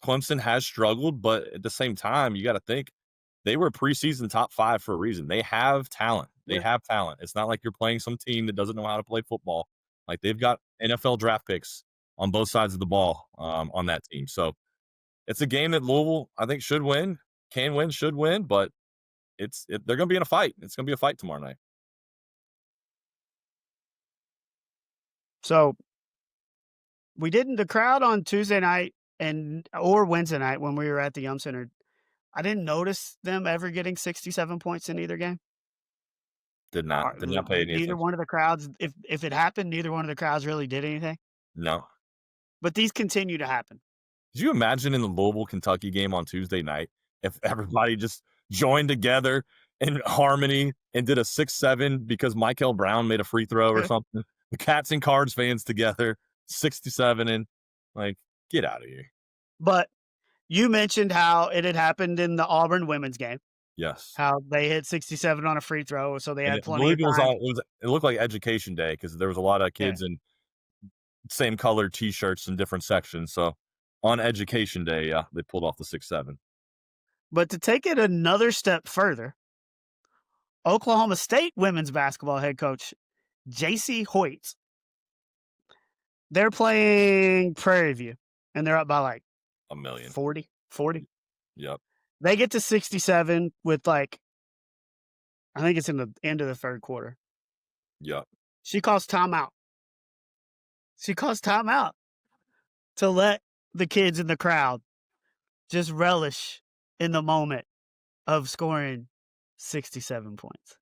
Clemson has struggled, but at the same time, you got to think they were preseason top 5 for a reason. They have talent. They Yeah. have talent. It's not like you're playing some team that doesn't know how to play football. Like they've got NFL draft picks on both sides of the ball on that team. So it's a game that Louisville, I think, should win, can win, should win, but they're going to be in a fight. It's going to be a fight tomorrow night. So we didn't. The crowd on Tuesday night or Wednesday night when we were at the Yum Center, I didn't notice them ever getting 67 points in either game. Did not pay any Neither attention. one of the crowds, if it happened, neither one of the crowds really did anything. No. But these continue to happen. Could you imagine in the Louisville, Kentucky game on Tuesday night if everybody just joined together in harmony and did a 6-7 because Mikel Brown made a free throw or something? The Cats and Cards fans together, 67 and like, get out of here. But you mentioned how it had happened in the Auburn women's game. Yes. How they hit 67 on a free throw, so they And had I plenty believe of time. it looked like Education Day because there was a lot of kids in same colored T-shirts in different sections. So on Education Day, yeah, they pulled off the 6-7. But to take it another step further, Oklahoma State women's basketball head coach J.C. Hoyt, they're playing Prairie View, and they're up by like A million. 40. Yep. They get to 67 with like, I think it's in the end of the third quarter. Yep. She calls timeout. To let the kids in the crowd just relish in the moment of scoring 67 points.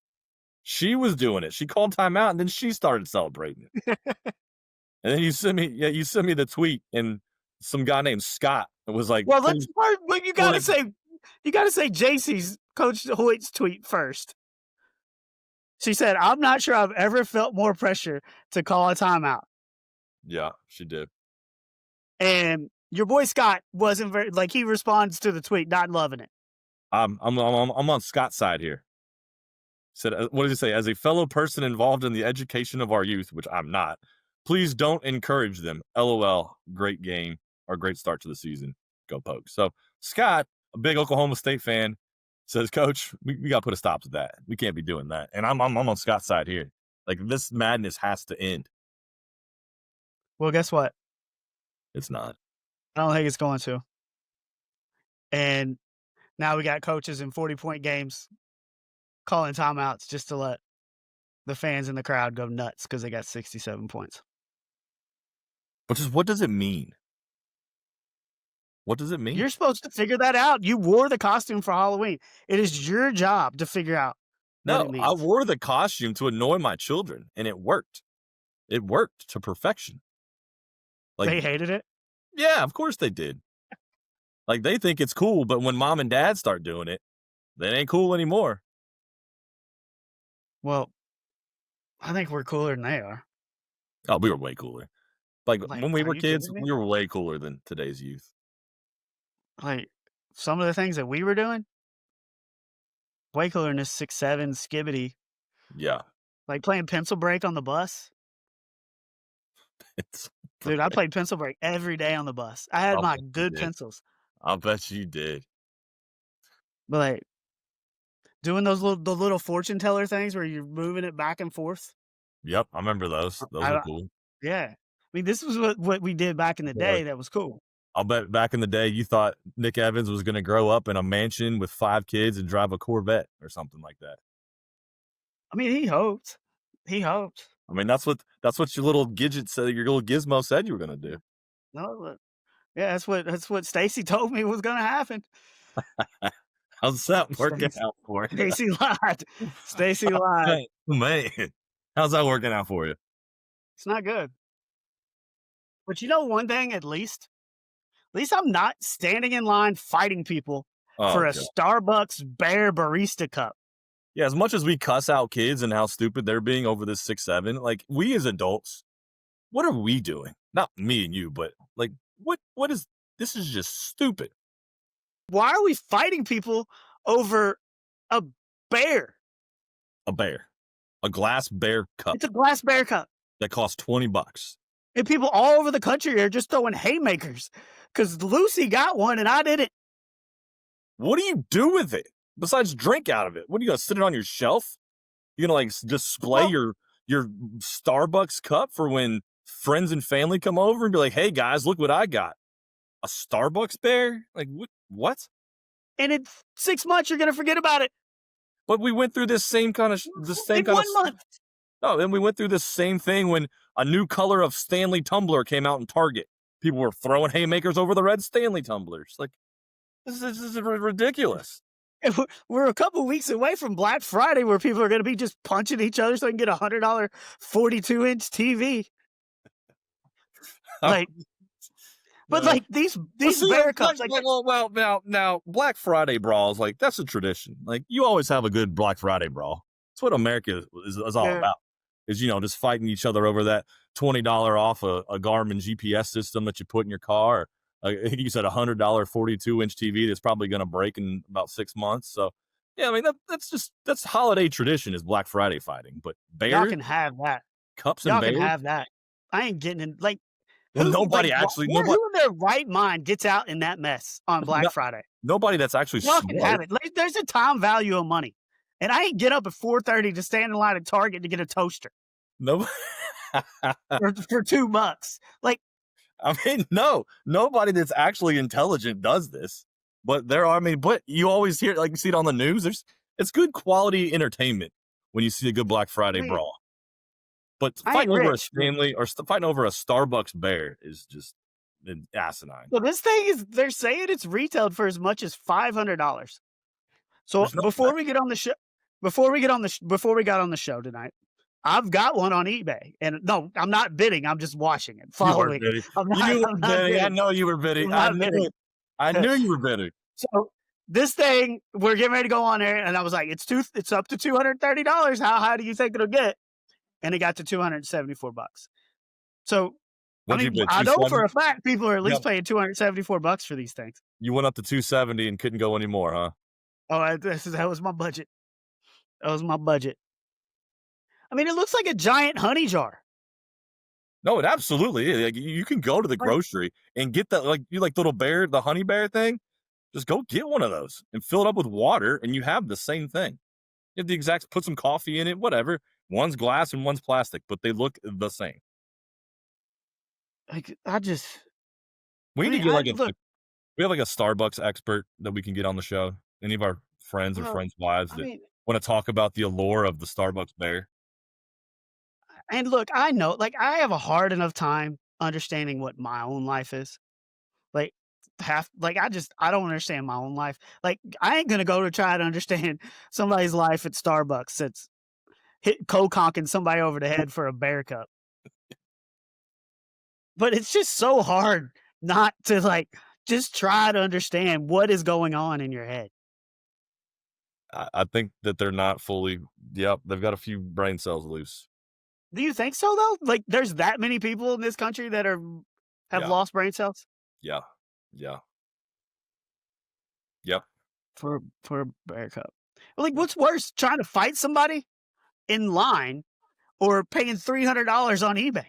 She was doing it. She called timeout and then she started celebrating it. And then you sent me the tweet, and some guy named Scott was like, Well, let's start. But you gotta say JC's Coach Hoyt's tweet first. She said, "I'm not sure I've ever felt more pressure to call a timeout." Yeah, she did. And your boy Scott wasn't very like he responds to the tweet, not loving it. I'm on Scott's side here. Said, what did he say? As a fellow person involved in the education of our youth, which I'm not, please don't encourage them. LOL. Great game or great start to the season. Go Pokes. So Scott, a big Oklahoma State fan, says, Coach, we got to put a stop to that. We can't be doing that. And I'm on Scott's side here. Like, this madness has to end. Well, guess what? It's not. I don't think it's going to. And now we got coaches in 40-point games calling timeouts just to let the fans in the crowd go nuts because they got 67 points. But just what does it mean? What does it mean? You're supposed to figure that out. You wore the costume for Halloween. It is your job to figure out what it No, means. I wore the costume to annoy my children, and it worked. It worked to perfection. Like, They hated it? yeah, of course they did. Like, they think it's cool, but when mom and dad start doing it, that ain't cool anymore. Well, I think we're cooler than they are. Oh, we were way cooler. Like when we are were you kids, kidding me? we were way cooler than today's youth. Like, some of the things that we were doing, way cooler than this 6'7" skibbity, Yeah. like playing pencil break on the bus. It's Dude, I played pencil break every day on the bus. I had I'll my bet you good did. pencils, I'll bet you did. but, like, doing the little fortune teller things where you're moving it back and forth. Yep, I remember those. Those were I cool. Yeah. I mean, this was what we did back in the But day that was cool. I'll bet back in the day you thought Nick Evans was gonna grow up in a mansion with 5 kids and drive a Corvette or something like that. I mean, he hoped. He hoped. I mean, that's what your little gidget said your little gizmo said you were gonna do. No, but yeah, that's what Stacy told me was gonna happen. How's that working Stacy out for you? Stacy lied. Stacy lied. Hey, man, how's that working out for you? It's not good. But you know one thing, at least I'm not standing in line fighting people Oh, for a god. Starbucks Bear Barista cup. Yeah, as much as we cuss out kids and how stupid they're being over this 6'7", like, we as adults, what are we doing? Not me and you, but, like, what is this is just stupid. Why are we fighting people over a bear? A bear. A glass bear cup It's a glass bear cup. that costs $20. And people all over the country are just throwing haymakers because Lucy got one and I didn't. What do you do with it besides drink out of it? What are you gonna sit it on your shelf? You gonna like display Well, your Starbucks cup for when friends and family come over and be like, "Hey guys, look what I got! A Starbucks bear? Like what?" and in 6 months, you're going to forget about it. But we went through this same kind of In 1 month. no. Then we went through this same thing when a new color of Stanley tumbler came out in Target. People were throwing haymakers over the red Stanley tumblers. Like this is ridiculous. And we're a couple weeks away from Black Friday where people are going to be just punching each other so they can get a $100 42-inch TV. Like, but like these See, bear cups, like well, now, Black Friday brawls, like that's a tradition. Like you always have a good Black Friday brawl. That's what America is all yeah, about. Is just fighting each other over that $20 off a Garmin GPS system that you put in your car. You said $100 42-inch TV that's probably going to break in about 6 months. So yeah, I mean that's holiday tradition is Black Friday fighting. But y'all bears, can have that. cups, and Y'all can bears. have that. I ain't getting in. Like, Well, who nobody actually, who in their right mind gets out in that mess on Black Friday? nobody that's actually Y'all can smart. have it. Like, there's a time value of money. And I ain't get up at 4:30 to stand in line at Target to get a toaster No, for $2. Like, I mean, no, nobody that's actually intelligent does this. But there are, I mean, but you always hear, like you see it on the news. It's good quality entertainment when you see a good Black Friday I mean, brawl. But I fighting ain't over a rich. Stanley or fighting over a Starbucks bear is just asinine. So this thing they're saying it's retailed for as much as $500. So There's no before we get on the show, before we got on the show tonight, I've got one on eBay, and no, I'm not bidding. I'm just watching it, You are following. bidding. I'm You not. were I'm not bidding. I bidding. know you were I'm bidding. I not knew bidding. it. I knew you were bidding. So this thing, we're getting ready to go on there, and I was like, it's up to $230. How high do you think it'll get? And it got to $274. So I What'd you mean, bid? I know for 270? a fact people are at least Yep. paying $274 for these things. You went up to 270 and couldn't go anymore, huh? Oh, that was my budget. That was my budget. I mean, it looks like a giant honey jar. No, it absolutely is. Like, you can go to the Like, grocery and get that, like you like little bear, the honey bear thing. Just go get one of those and fill it up with water, and you have the same thing. You have the exact. Put some coffee in it, whatever. One's glass and one's plastic, but they look the same. I just, We I need mean, to get I like look. we have like a Starbucks expert that we can get on the show. Any of our friends or Well, friends' wives I that mean, want to talk about the allure of the Starbucks bear. and look, I know, like, I have a hard enough time understanding what my own life is. Like, I don't understand my own life. Like, I ain't gonna go to try to understand somebody's life at Starbucks that's conking somebody over the head for a bear cup. But it's just so hard not to like just try to understand what is going on in your head. I think that they're not fully. Yep, they've got a few brain cells loose. Do you think so though? Like, there's that many people in this country that have Yeah, lost brain cells. yeah, yeah. Yep. for a bear cup. Like, what's worse, trying to fight somebody in line or paying $300 on eBay?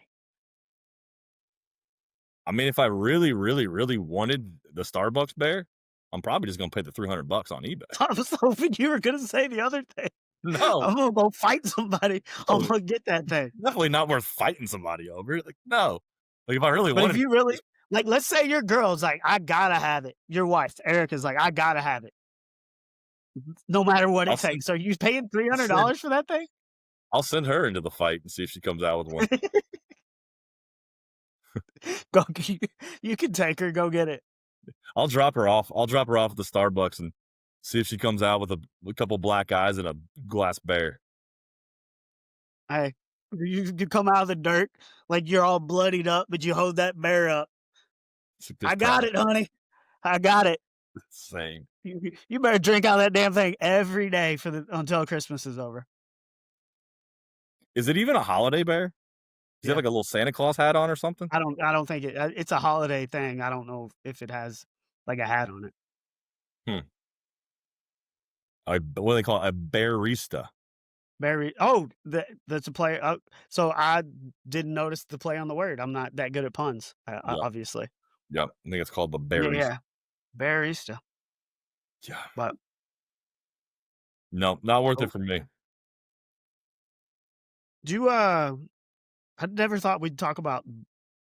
I mean, if I really, really, really wanted the Starbucks bear, I'm probably just gonna pay the $300 on eBay. I was hoping you were gonna say the other thing. No, I'm gonna go fight somebody. I'm no, gonna get that thing. definitely not worth fighting somebody over. Like, no. Like, if I really But if wanted you it, really just like, let's say your girl's like, "I gotta have it." Your wife, Erica's like, "I gotta have it, no matter what I'll it send takes." Are you paying three I'll hundred send dollars for that thing? I'll send her into the fight and see if she comes out with one. Go, you can take her. Go get it. I'll drop her off. I'll drop her off at the Starbucks and see if she comes out with a couple black eyes and a glass bear. Hey, you come out of the dirt like you're all bloodied up, but you hold that bear up. It's like, I just got proud. it, honey. I got it. Same. You better drink out of that damn thing every day for the until Christmas is over. Is it even a holiday bear? Does he have Yeah. like a little Santa Claus hat on or something? I don't think it's a holiday thing. I don't know if it has, like, a hat on it. Hmm. What do they call it? A bearista. Very that's a play so I didn't notice the play on the word. I'm not that good at puns, Yep. obviously. Yep. I think it's called the Yeah, bearista. yeah. Barista, Yeah. but No, not worth it oh, for me. do you, I never thought we'd talk about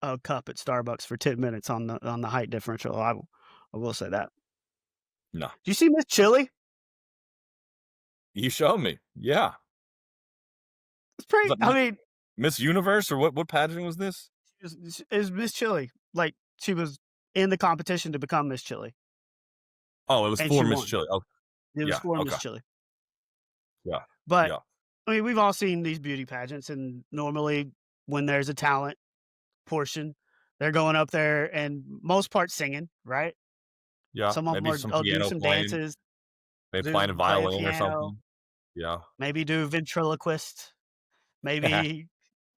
a cup at Starbucks for 10 minutes on the height differential. I will say that. No. Do you see Miss Chili? You showed me. Yeah. It's Is pretty that I mean, Miss Universe or what pageant was this? is Miss Chili. Like, she was in the competition to become Miss Chili, Oh, it was and for she Miss won. Chili. Oh, It was yeah. for Miss Okay. Chili. Yeah. But, Yeah. I mean, we've all seen these beauty pageants, and normally when there's a talent portion, they're going up there and most part singing, right? Yeah. Some of them Maybe are some will do piano some playing, dances, maybe do playing a play a violin or piano, something. Yeah. maybe do ventriloquist, maybe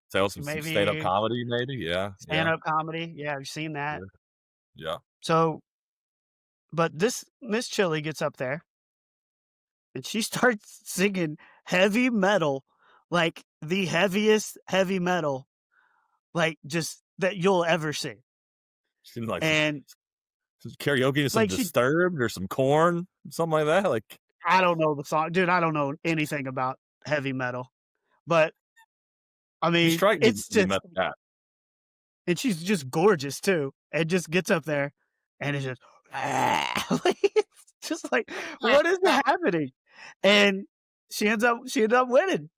Tell some stand-up maybe comedy maybe. Yeah. Yeah. stand-up comedy. Yeah, I've seen that. Yeah. Yeah. So, but this Miss Chili gets up there and she starts singing heavy metal, like the heaviest heavy metal, like, just that you'll ever see. Seems like And, some karaoke to some like, she Disturbed or some Corn, something like that. Like, I don't know the song, dude, I don't know anything about heavy metal, but, I you mean, strike me it's as a just meth cat. and she's just gorgeous too, and just gets up there, and it's just like, it's just like, what is happening? And she ends up winning.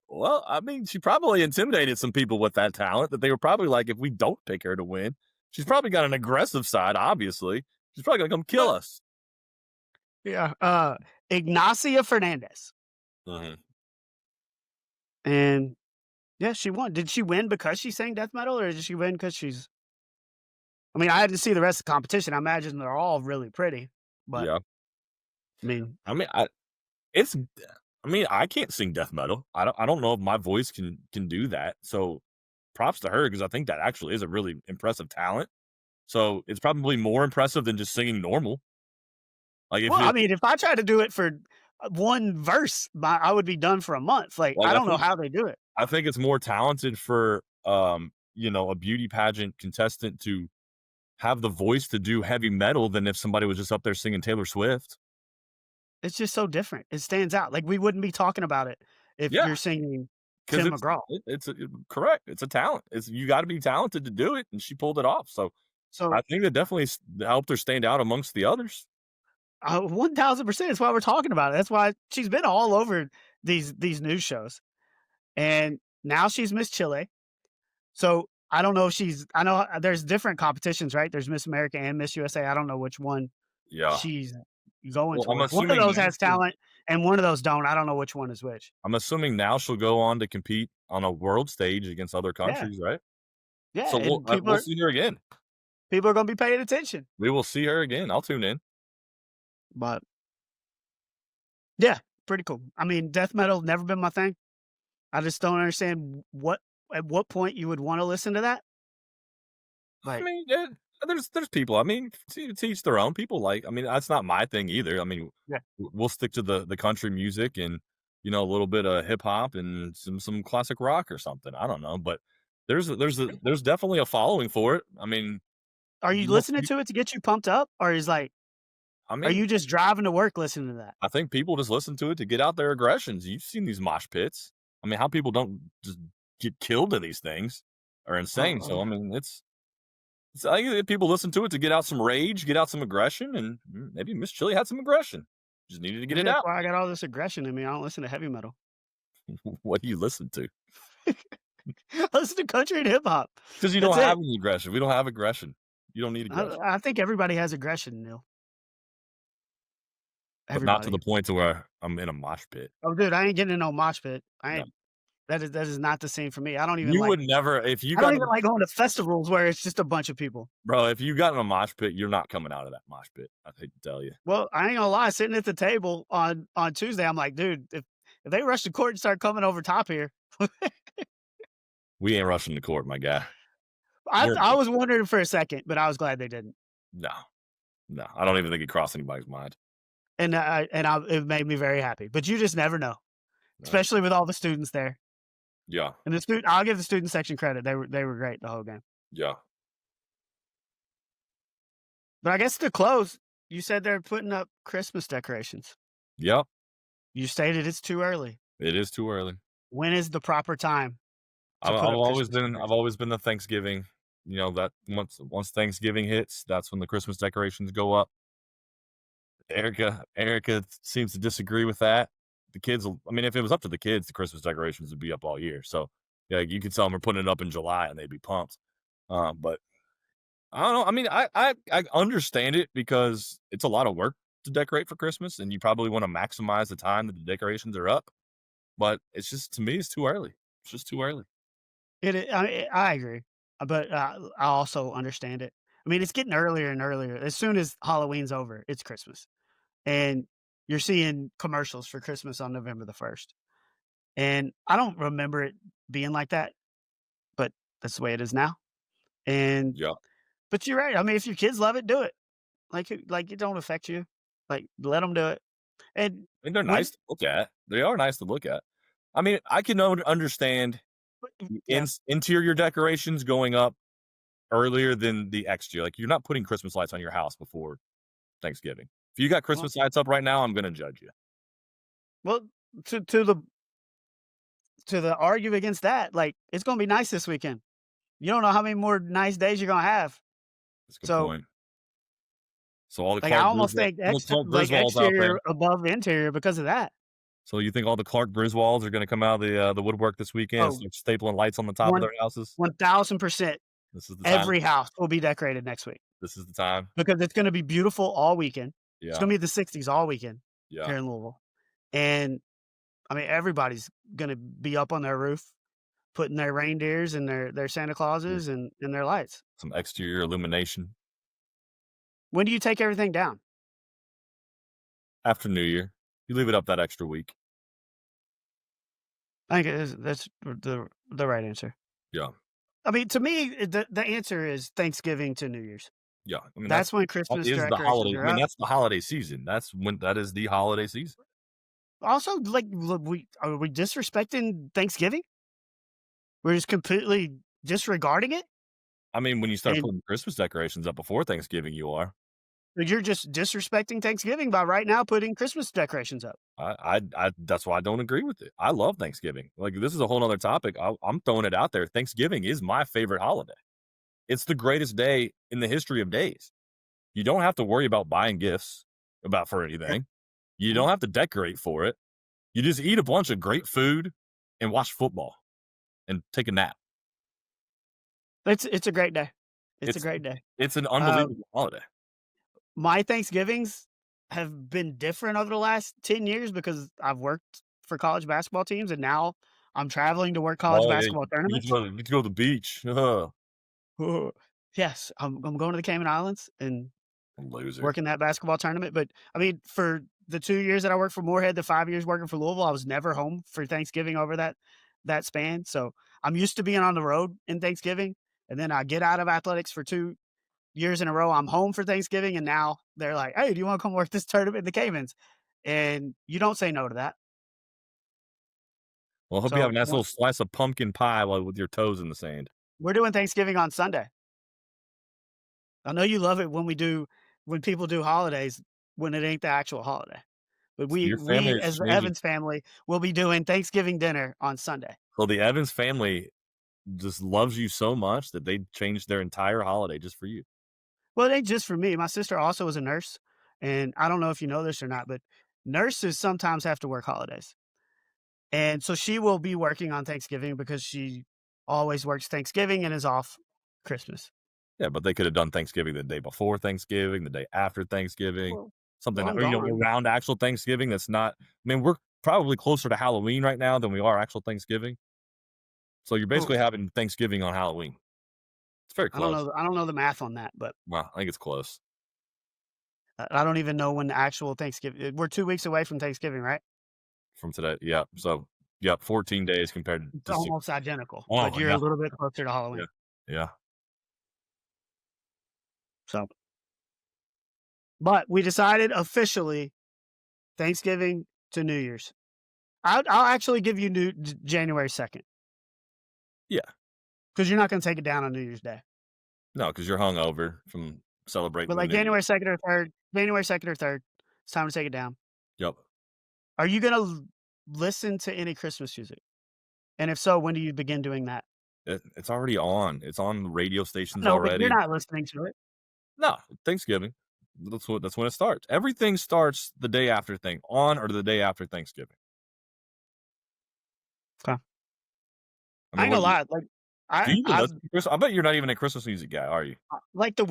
Well, I mean, she probably intimidated some people with that talent that they were probably like, if we don't pick her to win, she's probably got an aggressive side, obviously. She's probably gonna come kill But us. yeah, Ignacia Fernandez, Mhm. and yeah, she won. Did she win because she sang death metal, or did she win because she's I mean, I had to see the rest of the competition. I imagine they're all really pretty, but, Yeah. I mean, I mean, it's I mean, I can't sing death metal. I don't know if my voice can do that. So props to her because I think that actually is a really impressive talent. So it's probably more impressive than just singing normal. Like if well, I it mean, if I tried to do it for, 1 verse, I would be done for a month. Like, like I don't know how they do it. I think it's more talented for a beauty pageant contestant to have the voice to do heavy metal than if somebody was just up there singing Taylor Swift. It's just so different. It stands out. Like, we wouldn't be talking about it if Yeah, you're singing because Tim McGraw. correct. It's a talent. It's you got to be talented to do it, and she pulled it off. So So, I think that definitely helped her stand out amongst the others. 1000%, that's why we're talking about it. That's why she's been all over these news shows, and now she's Miss Chile. So, I don't know if I know there's different competitions, right? There's Miss America and Miss USA. I don't know which one Yeah. she's going Well, I'm towards. One of assuming those now has talent and one of those don't. I don't know which one is which. I'm assuming now she'll go on to compete on a world stage against other Yeah, countries, right? yeah, So and we'll see her again. people are gonna be paying attention. We will see her again. I'll tune in. But yeah, pretty cool. I mean, death metal never been my thing. I just don't understand at what point you would wanna listen to that. I Like, mean, There's people, I mean, to each their own. People like, I mean, that's not my thing either. I mean, Yeah. we'll stick to the country music and, a little bit of hip hop and some classic rock or something. I don't know, but there's definitely a following for it. I mean, Are you you don't listening to it to get you pumped up, or is like, I are mean, you just driving to work listening to that? I think people just listen to it to get out their aggressions. You've seen these mosh pits. I mean, how people don't just get killed in these things are insane. Oh, So, I mean, I think that people listen to it to get out some rage, get out some aggression, and maybe Miss Chili had some aggression. Just needed to get maybe it that's out. why I got all this aggression in me. I don't listen to heavy metal. What do you listen to? I listen to country and hip hop. Because you That's don't it. have any aggression. We don't have aggression. You don't need I, aggression, I think everybody has aggression, Neil. but not to the Everybody. point to where I'm in a mosh pit. Oh, dude, I ain't getting in no mosh pit. I No. ain't. That is not the same for me. I don't even You like. would never, if you I don't got, even like going to festivals where it's just a bunch of people. bro, if you got in a mosh pit, you're not coming out of that mosh pit. I hate to tell you. Well, I ain't gonna lie. Sitting at the table on Tuesday, I'm like, dude, if they rush the court and start coming over top here, We ain't rushing the court, my guy. I We're I was wondering for a second, but I was glad they didn't. no, no. I don't even think it crossed anybody's mind. It made me very happy. But you just never know, No. especially with all the students there. Yeah, And I'll give the student section credit. They were great the whole game. yeah, But I guess to close, you said they're putting up Christmas decorations. yep. You stated it's too early. It is too early. When is the proper time to I've, put I've up always Christmas been I've decorations? always been the Thanksgiving. That once Thanksgiving hits, that's when the Christmas decorations go up. Erica seems to disagree with that. The kids, I mean, if it was up to the kids, the Christmas decorations would be up all year. So yeah, you could tell them we're putting it up in July and they'd be pumped. But I don't know. I mean, I understand it because it's a lot of work to decorate for Christmas, and you probably want to maximize the time that the decorations are up. But it's just, to me, it's too early. It's just too early. I agree, but I also understand it. I mean, it's getting earlier and earlier. As soon as Halloween's over, it's Christmas, and you're seeing commercials for Christmas on November the 1st. And I don't remember it being like that, but that's the way it is now. And Yeah. but you're right. I mean, if your kids love it, do it. Like it don't affect you. Like let them do it. And And they're when nice to look at. They are nice to look at. I mean, I can understand yeah, interior decorations going up earlier than the exterior. Like, you're not putting Christmas lights on your house before Thanksgiving. If you got well, Christmas lights up right now, I'm gonna judge you. well to the argue against that, like it's gonna be nice this weekend. You don't know how many more nice days you're gonna have. That's a good So point. So all the like I almost think like Griswolds out there. exterior above interior because of that. So you think all the Clark Griswolds are gonna come out of the woodwork this weekend and Oh, start stapling lights on the top of one their houses? 1000%. This is the time. Every house will be decorated next week This is the time. because it's gonna be beautiful all weekend. It's Yeah. gonna be the 60s all weekend Yeah. here in Louisville. And I mean, everybody's gonna be up on their roof, putting their reindeers and their Santa With Clauses and their lights. some exterior illumination When do you take everything down? after New Year. You leave it up that extra week. I think that's the right answer. Yeah. I mean, to me, the answer is Thanksgiving to New Year's. Yeah. I mean, That's when that Christmas is the decorations holiday. I are mean, up. that's the holiday season. That is the holiday season. Also, like, look, are we disrespecting Thanksgiving? We're just completely disregarding it, I mean, when you start and putting Christmas decorations up before Thanksgiving, you are. you're just disrespecting Thanksgiving by right now putting Christmas decorations up. That's why I don't agree with it. I love Thanksgiving. Like, this is a whole nother topic. I'm throwing it out there. Thanksgiving is my favorite holiday. It's the greatest day in the history of days. You don't have to worry about buying gifts for Yeah. anything. You Mhm. don't have to decorate for it. You just eat a bunch of great food and watch football and take a nap. It's a great day. It's a It's great day. it's an Uh, unbelievable holiday. my Thanksgivings have been different over the last 10 years because I've worked for college basketball teams, and now I'm traveling to work college Oh, yeah, basketball you get to tournaments. go you get to go to the beach. Yes, I'm going to the Cayman Islands and Loser. working that basketball tournament, but, I mean, for the 2 years that I worked for Morehead, the 5 years working for Louisville, I was never home for Thanksgiving over that span, so I'm used to being on the road in Thanksgiving, and then I get out of athletics for years in a row I'm home for Thanksgiving, and now they're like, "Hey, do you wanna come work this tournament in the Caymans?" And you don't say no to that. Well, I hope you have So, a nice what little slice of pumpkin pie while with your toes in the sand. we're doing Thanksgiving on Sunday. I know you love it when people do holidays when it ain't the actual holiday. But So we your family we is as the changing. Evans family will be doing Thanksgiving dinner on Sunday. So the Evans family just loves you so much that they changed their entire holiday just for you. Well, it ain't just for me. My sister also is a nurse, and I don't know if you know this or not, but nurses sometimes have to work holidays. And so she will be working on Thanksgiving because she always works Thanksgiving and is off Christmas. Yeah, but they could have done Thanksgiving the day before Thanksgiving, the day after Thanksgiving, Well something I'm that, gone. around actual Thanksgiving that's not. I mean, we're probably closer to Halloween right now than we are actual Thanksgiving. So you're basically Oof. having Thanksgiving on Halloween. It's very close. I don't know the math on that, but Wow, I think it's close I don't even know when the actual Thanksgiving we're 2 weeks away from Thanksgiving, right? from today. Yeah. So, yeah, 14 days compared It's to six. almost identical, but Oh, you're a yeah. little bit closer to Yeah. Halloween. Yeah. So, but we decided officially Thanksgiving to New Year's. I'll actually give you January 2nd Yeah. because you're not gonna take it down on New Year's Day. No, because you're hungover from celebrating But, the like, New Year. January 2nd or 3rd, it's time to take it down. Yep. Are you gonna listen to any Christmas music? And if so, when do you begin doing that? It's already on. It's on the radio stations No, but you're already. not listening to it. No, Thanksgiving. That's when it starts. Everything starts the day after on or the day after Thanksgiving. 'Kay. I I mean, ain't what gonna lie, like, do you even I've listen to Christmas? I bet you're not even a Christmas music guy, are you? like, Do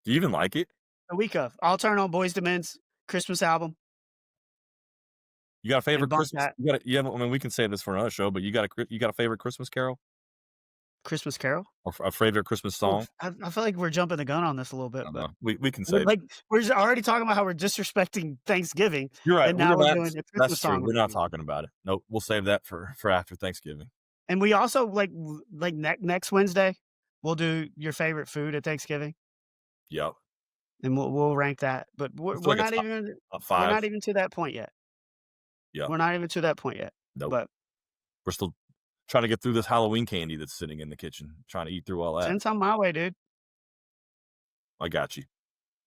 you even like it? the week of, I'll turn on Boyz II Men's Christmas album You got a and favorite bump Christmas that. you have I mean, we can save this for another show, but you got a favorite Christmas carol Christmas Carol? or a favorite Christmas song? Oof, I feel like we're jumping the gun on this a little bit, I don't but know. We can we're, save it. like, we're just already talking about how we're disrespecting Thanksgiving, You're right. and now We're we're not. doing a That's Christmas true. song We're not review. talking about it. Nope. We'll save that for after Thanksgiving. And we also, next Wednesday, we'll do your favorite food at Thanksgiving, Yep. and we'll rank that, but It's like a we're 5. not even to that point yet. Yep. We're not even to that point yet, Nope. but We're still trying to get through this Halloween candy that's sitting in the kitchen, trying to eat through all that. send some my way, dude. I got you.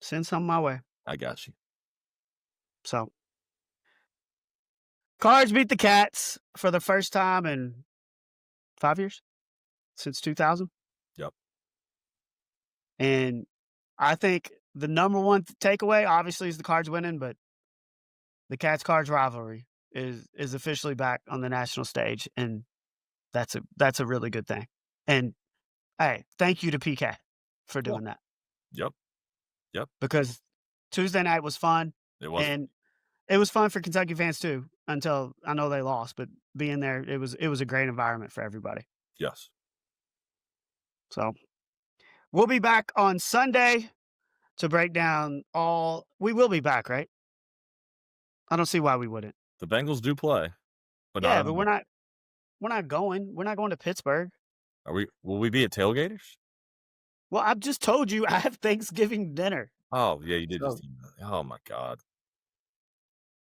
Send some my way. I got you. So, Cards beat the Cats for the first time in 5 years, since 2000, Yep. and I think the number one takeaway, obviously, is the Cards winning, but the Cats-Cards rivalry is officially back on the national stage, and that's a really good thing, and, hey, thank you to PK for Yeah. doing that, Yep. Yep. because Tuesday night was fun, It was. and it was fun for Kentucky fans too, until I know they lost, but being there, it was a great environment for everybody. Yes. So, we'll be back on Sunday to break down all we will be back, right? I don't see why we wouldn't. The Bengals do play, but not Yeah, on but the. we're not going to Pittsburgh. Will we be at tailgaters? Well, I've just told you I have Thanksgiving dinner. Oh, yeah, you did just So, tell me that. Oh my god.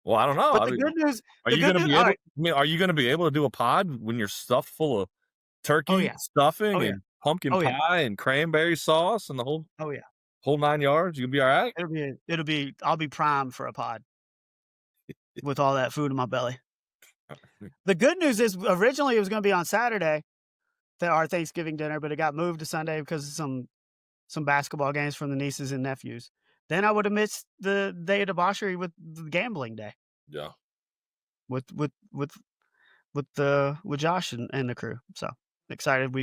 Well, I don't know. but I mean, the good news, all right. are you gonna be able to do a pod when you're stuffed full of Oh turkey yeah. Oh stuffing yeah. and pumpkin Oh yeah. pie and cranberry sauce and the Oh yeah. whole 9 yards? You gonna be alright? It'll be I'll be primed for a pod with all that food in my belly. The good news is originally it was going to be on Saturday, our Thanksgiving dinner, but it got moved to Sunday because of some basketball games from the nieces and nephews. Then I would have missed the day of debauchery with the gambling day Yeah. with with Josh and the crew. So excited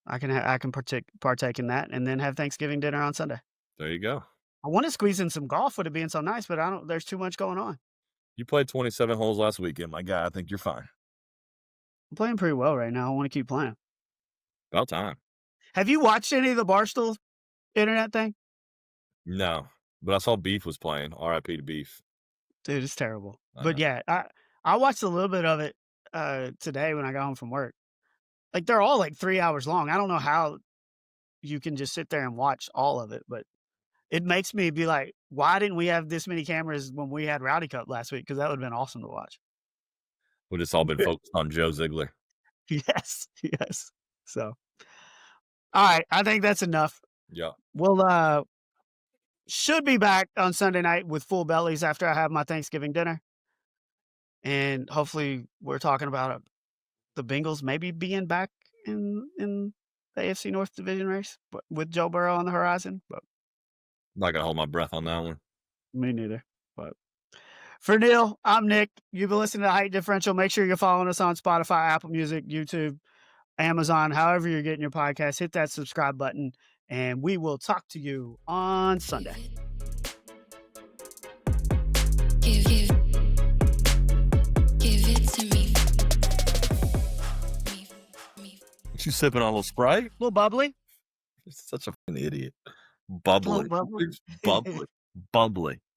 I can partake in that and then have Thanksgiving dinner on Sunday. There you go. I want to squeeze in some golf with it being so nice, but I don't. There's too much going on. You played 27 holes last weekend, my guy. I think you're fine. I'm playing pretty well right now. I want to keep playing. About time. Have you watched any of the Barstool internet thing? No, but I saw Beef was playing. RIP to Beef. Dude, it's terrible. I But know. yeah, I watched a little bit of it today when I got home from work. Like they're all like 3 hours long. I don't know how. you can just sit there and watch all of it. But it makes me be like, why didn't we have this many cameras when we had Rowdy Cup last week? Because that would have been awesome to watch. We've just all been focused on Joe Ziegler. Yes, yes. So, all right, I think that's enough. Yeah. We'll should be back on Sunday night with full bellies after I have my Thanksgiving dinner. And hopefully we're talking about the Bengals maybe being back in the AFC North division race, but with Joe Burrow on the horizon. But I'm not gonna hold my breath on that one. me neither. But for Neil, I'm Nick. You've been listening to Height Differential. Make sure you're following us on Spotify, Apple Music, YouTube, Amazon, however you're getting your podcast. Hit that subscribe button, and we will talk to you on Sunday. Give it to me. You sipping on a little Sprite? A little bubbly. You're such a fucking idiot. Bubbly. bubbly. Bubbly. Bubbly.